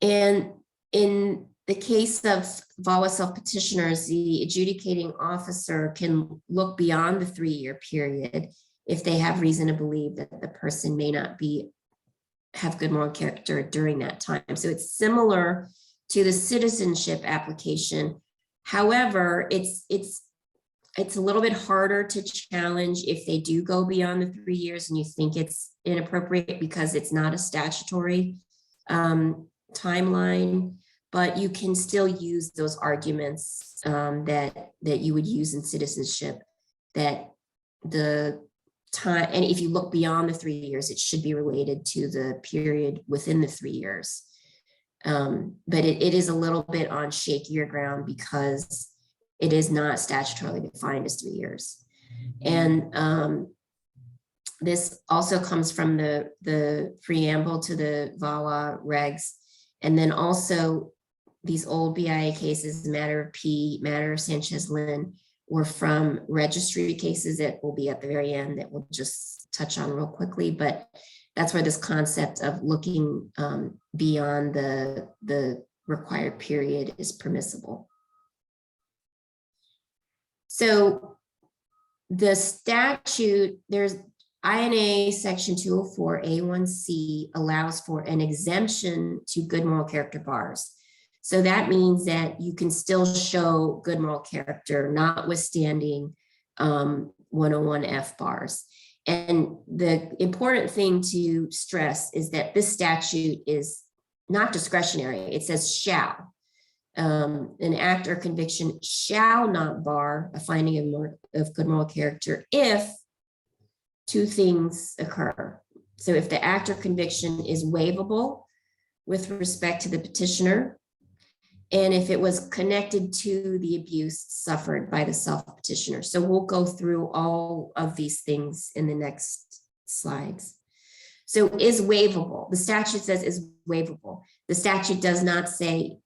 And in the case of VAWA self-petitioners, the adjudicating officer can look beyond the 3-year period if they have reason to believe that the person may not have good moral character during that time. So it's similar to the citizenship application. However, it's a little bit harder to challenge if they do go beyond the 3 years and you think it's inappropriate because it's not a statutory timeline, but you can still use those arguments that you would use in citizenship, that the time, and if you look beyond the 3 years, it should be related to the period within the 3 years. But it is a little bit on shakier ground because it is not statutorily defined as 3 years. And this also comes from the preamble to the VAWA regs. And then also these old BIA cases, Matter of P, Matter of Sanchez-Lin, were from registry cases that will be at the very end that we'll just touch on real quickly. But that's where this concept of looking beyond the required period is permissible. So the statute, there's INA section 204A1C allows for an exemption to good moral character bars. So that means that you can still show good moral character, notwithstanding 101F bars. And the important thing to stress is that this statute is not discretionary. It says shall. An act or conviction shall not bar a finding of good moral character if 2 things occur. So if the act or conviction is waivable with respect to the petitioner, and if it was connected to the abuse suffered by the self-petitioner. So we'll go through all of these things in the next slides. So is waivable. The statute says is waivable. The statute does not say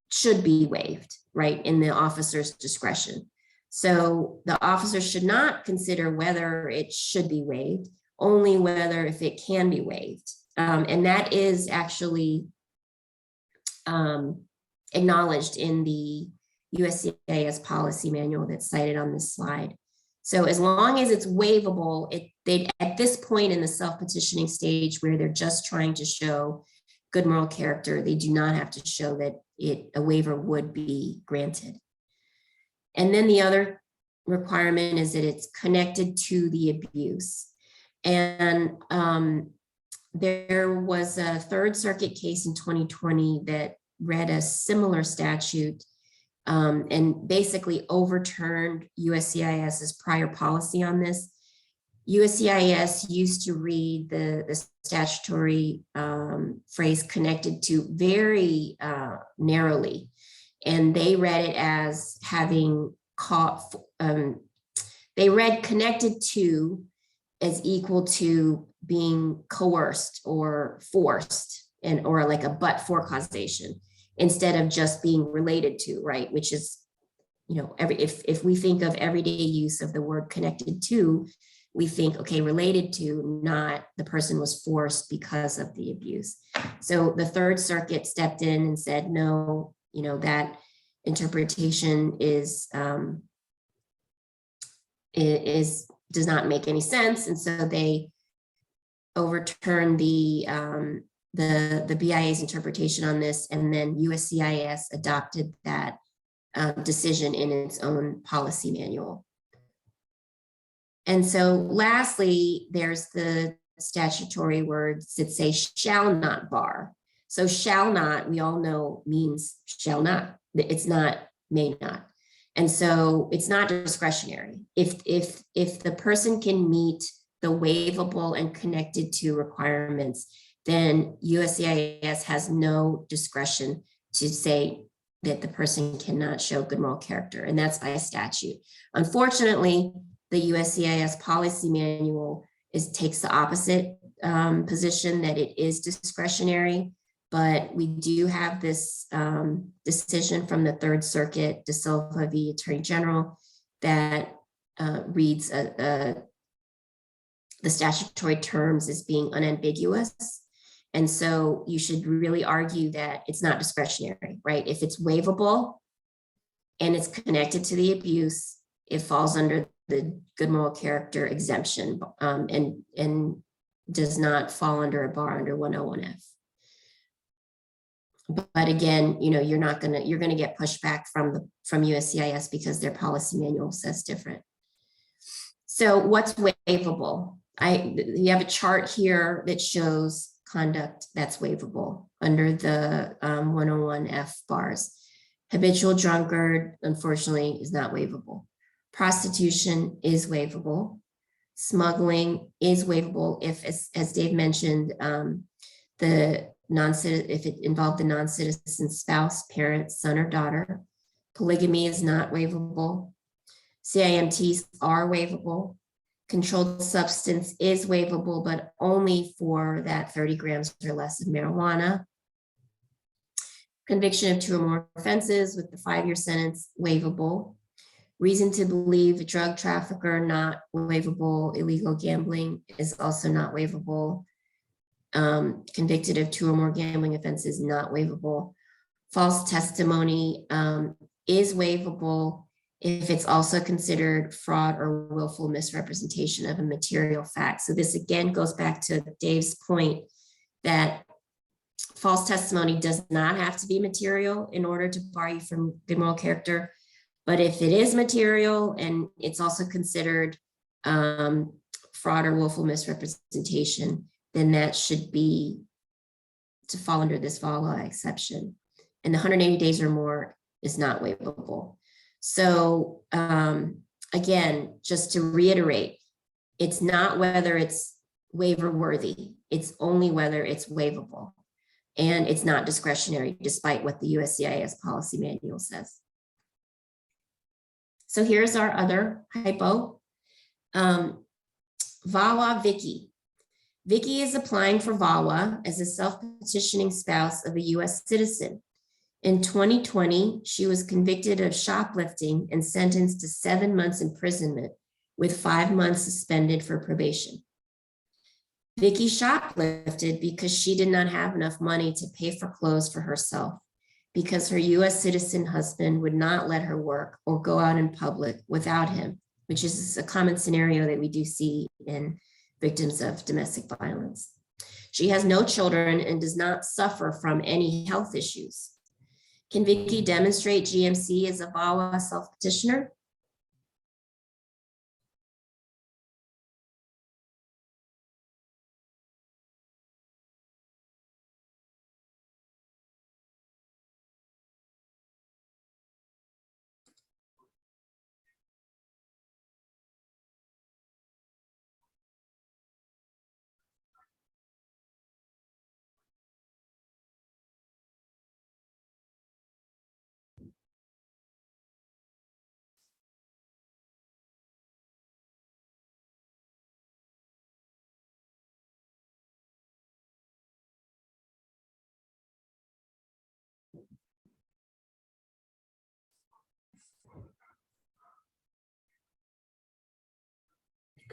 should be waived, right, in the officer's discretion. So the officer should not consider whether it should be waived. only whether if it can be waived. And that is actually acknowledged in the USCIS policy manual that's cited on this slide. So as long as it's waivable, they at this point in the self-petitioning stage where they're just trying to show good moral character, they do not have to show that a waiver would be granted. And then the other requirement is that it's connected to the abuse. And there was a Third Circuit case in 2020 that read a similar statute and basically overturned USCIS's prior policy on this. USCIS used to read the statutory phrase connected to very narrowly, and they read it as having they read connected to as equal to being coerced or forced, and or like a but-for causation, instead of just being related to, right? Which is, you know, if we think of everyday use of the word connected to, we think, okay, related to, not the person was forced because of the abuse. So the Third Circuit stepped in and said, no, you know, that interpretation does not make any sense. And so they overturned the BIA's interpretation on this, and then USCIS adopted that decision in its own policy manual. And so lastly, there's the statutory words that say shall not bar. So shall not, we all know, means shall not. It's not may not. And so it's not discretionary. If the person can meet the waivable and connected to requirements, then USCIS has no discretion to say that the person cannot show good moral character, and that's by statute. Unfortunately, the USCIS policy manual takes the opposite position, that it is discretionary, but we do have this decision from the Third Circuit, De Silva v. Attorney General, that reads the statutory terms as being unambiguous. And so you should really argue that it's not discretionary, right? If it's waivable and it's connected to the abuse, it falls under the good moral character exemption and does not fall under a bar under 101F. But again, you know, you're going to get pushback from USCIS because their policy manual says different. So what's waivable? You have a chart here that shows conduct that's waivable under the 101F bars. Habitual drunkard, unfortunately, is not waivable. Prostitution is waivable. Smuggling is waivable if, as Dave mentioned, if it involved the non-citizen spouse, parent, son, or daughter. Polygamy is not waivable. CIMTs are waivable. Controlled substance is waivable, but only for that 30 grams or less of marijuana. Conviction of 2 or more offenses with the 5-year sentence, waivable. Reason to believe a drug trafficker, not waivable. Illegal gambling is also not waivable. Convicted of 2 or more gambling offenses, not waivable. False testimony is waivable if it's also considered fraud or willful misrepresentation of a material fact. So this again goes back to Dave's point that false testimony does not have to be material in order to bar you from good moral character. But if it is material and it's also considered fraud or willful misrepresentation, then that should be to fall under this VAWA exception. And the 180 days or more is not waivable. So again, just to reiterate, it's not whether it's waiver worthy, it's only whether it's waivable. And it's not discretionary, despite what the USCIS policy manual says. So here's our other hypo. VAWA Vicky. Vicky is applying for VAWA as a self-petitioning spouse of a US citizen. In 2020, she was convicted of shoplifting and sentenced to 7 months imprisonment with 5 months suspended for probation. Vicky shoplifted because she did not have enough money to pay for clothes for herself, because her US citizen husband would not let her work or go out in public without him, which is a common scenario that we do see in victims of domestic violence. She has no children and does not suffer from any health issues. Can Vicky demonstrate GMC as a VAWA self-petitioner?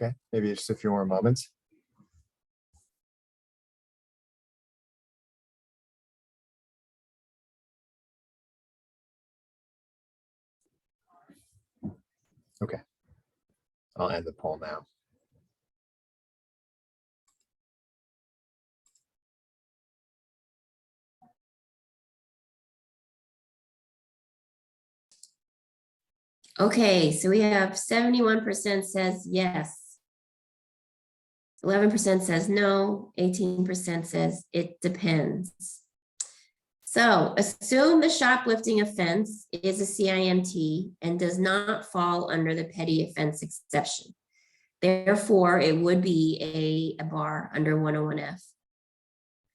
Okay, maybe just a few more moments. Okay, I'll end the poll now. Okay, so we have 71% says yes. 11% says no, 18% says it depends. So assume the shoplifting offense is a CIMT and does not fall under the petty offense exception. Therefore, it would be a bar under 101F.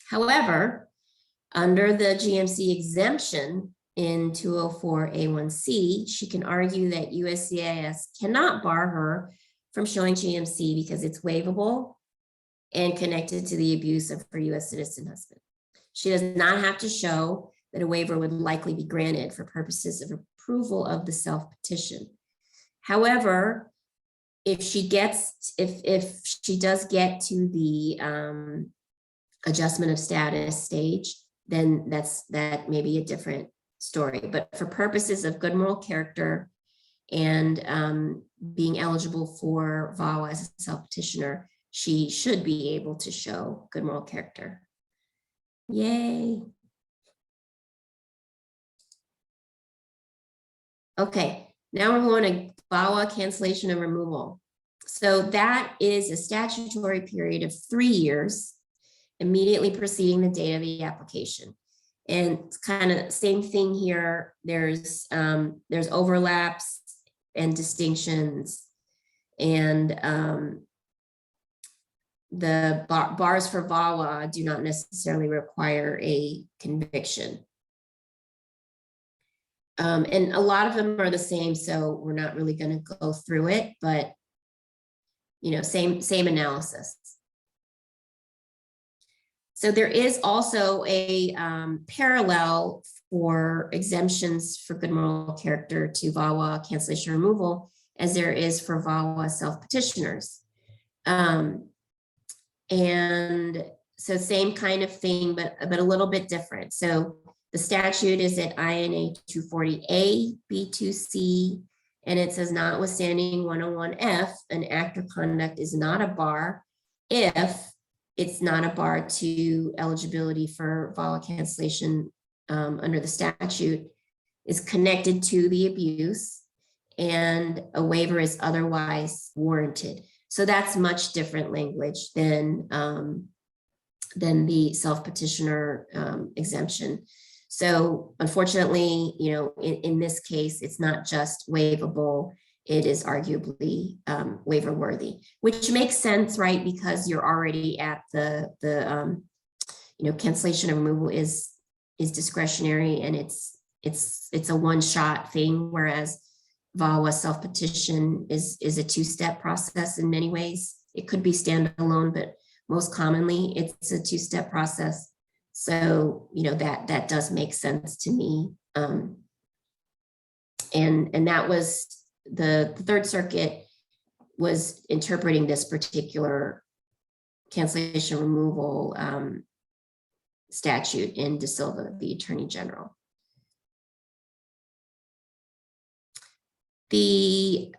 However, under the GMC exemption in 204A1C, she can argue that USCIS cannot bar her from showing GMC because it's waivable and connected to the abuse of her US citizen husband. She does not have to show that a waiver would likely be granted for purposes of approval of the self-petition. However, if she does get to the adjustment of status stage, then that may be a different story. But for purposes of good moral character and being eligible for VAWA as a self-petitioner, she should be able to show good moral character. Yay. Okay, now we're going to VAWA cancellation and removal. So that is a statutory period of 3 years immediately preceding the date of the application. And it's kind of the same thing here. There's overlaps and distinctions, and the bars for VAWA do not necessarily require a conviction. And a lot of them are the same, so we're not really going to go through it, but same analysis. So there is also a parallel for exemptions for good moral character to VAWA cancellation removal as there is for VAWA self-petitioners. And so same kind of thing, but a little bit different. So the statute is at INA 240A, B2C, and it says notwithstanding 101F, an act or conduct is not a bar if it's not a bar to eligibility for VAWA cancellation under the statute is connected to the abuse and a waiver is otherwise warranted. So that's much different language than the self-petitioner exemption. So unfortunately, in this case, it's not just waivable, it is arguably waiver worthy, which makes sense, right? Because you're already at the cancellation and removal is discretionary and it's a one-shot thing, whereas VAWA self-petition is a two-step process in many ways. It could be standalone, but most commonly it's a two-step process. So, that does make sense to me. And that was the Third Circuit was interpreting this particular cancellation removal statute in De Silva, the Attorney General. The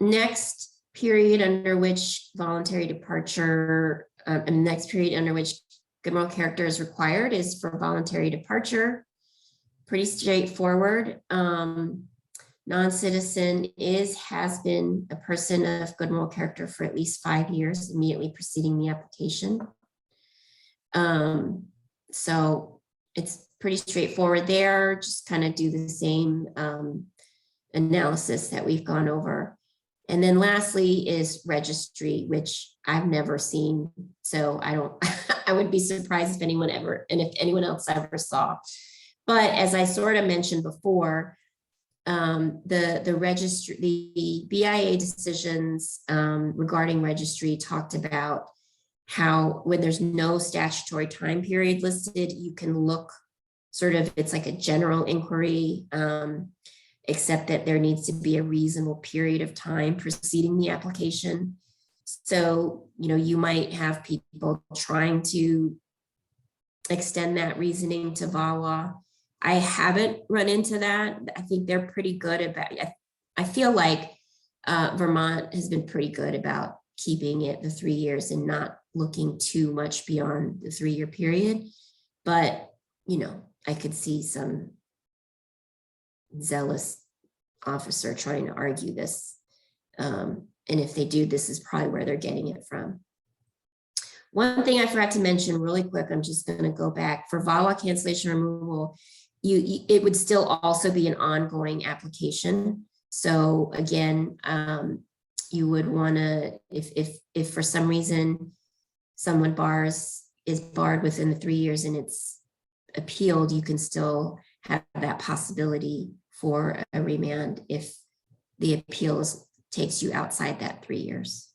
next period under which voluntary departure, next period under which good moral character is required is for voluntary departure. Pretty straightforward. Non-citizen has been a person of good moral character for at least 5 years immediately preceding the application. So it's pretty straightforward there. Just kind of do the same analysis that we've gone over. And then lastly is registry, which I've never seen. So I don't, I would be surprised if anyone ever, and if anyone else ever saw. But as I sort of mentioned before, the registry, the BIA decisions regarding registry talked about how when there's no statutory time period listed, you can look sort of, it's like a general inquiry, except that there needs to be a reasonable period of time preceding the application. So, you know, you might have people trying to extend that reasoning to VAWA. I haven't run into that. I think they're pretty good about it. I feel like Vermont has been pretty good about keeping it the 3 years and not looking too much beyond the 3-year period. But, you know, I could see some zealous officer trying to argue this. And if they do, this is probably where they're getting it from. One thing I forgot to mention really quick, I'm just going to go back. For VAWA cancellation removal, it would still also be an ongoing application. So again, you would want to, if for some reason someone is barred within the 3 years and it's appealed, you can still have that possibility for a remand if the appeal takes you outside that 3 years.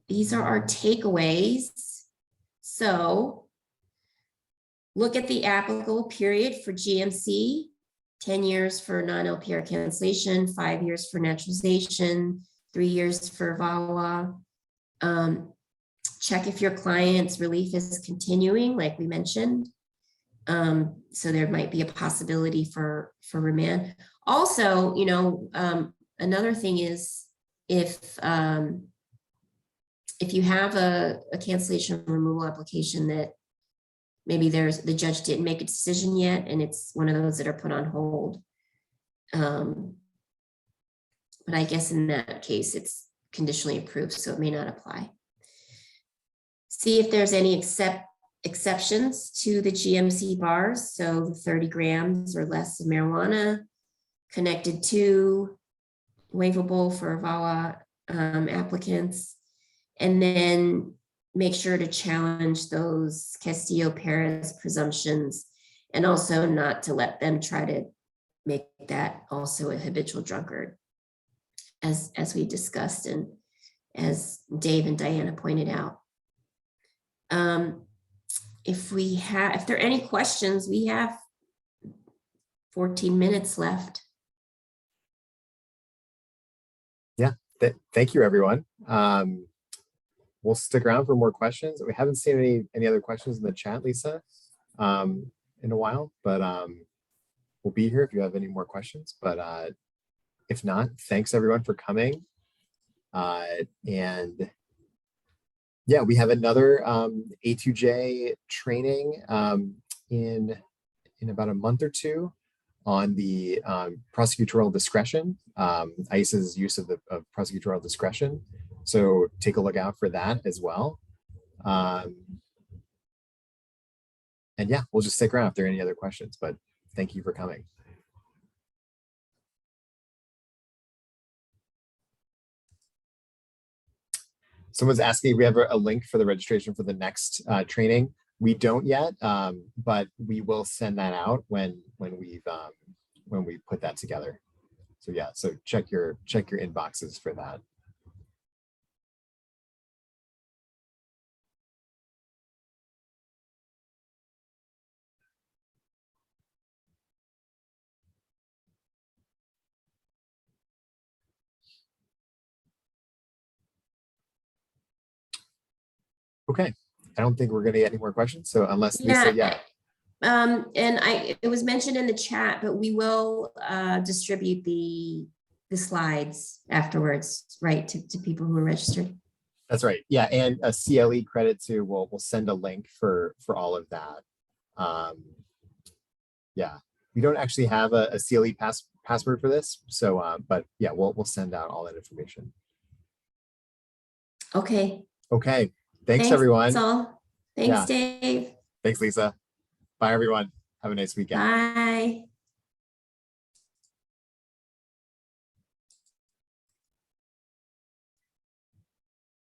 These are our takeaways. So look at the applicable period for GMC, 10 years for non-LPR cancellation, 5 years for naturalization, 3 years for VAWA. Check if your client's relief is continuing, like we mentioned. So there might be a possibility for remand. Also, you know, another thing is if you have a cancellation removal application that maybe the judge didn't make a decision yet, and it's one of those that are put on hold. But I guess in that case, it's conditionally approved, so it may not apply. See if there's any exceptions to the GMC bars. So 30 grams or less of marijuana connected to waivable for VAWA applicants. And then make sure to challenge those Castillo-Perez presumptions, and also not to let them try to make that also a habitual drunkard, as we discussed and as Dave and Diana pointed out. If there are any questions, we have 14 minutes left. Yeah, thank you, everyone. We'll stick around for more questions. We haven't seen any other questions in the chat, Lisa, in a while, but we'll be here if you have any more questions. But if not, thanks everyone for coming. And yeah, we have another A2J training in about a month or two on the prosecutorial discretion, ICE's use of prosecutorial discretion. So take a look out for that as well. And yeah, we'll just stick around if there are any other questions, but thank you for coming. Someone's asking if we have a link for the registration for the next training. We don't yet, but we will send that out when we put that together. So yeah, so check your inboxes for that. Okay. I don't think we're going to get any more questions. So unless Lisa, yeah. And it was mentioned in the chat, but we will distribute the slides afterwards, right, to people who are registered. That's right. Yeah, and a CLE credit too. We'll send a link for all of that. Yeah, we don't actually have a CLE password for this, so but yeah, we'll send out all that information. Okay. Okay. Thanks everyone. That's all. Thanks, Yeah. Dave. Thanks, Lisa. Bye everyone. Have a nice weekend. Bye.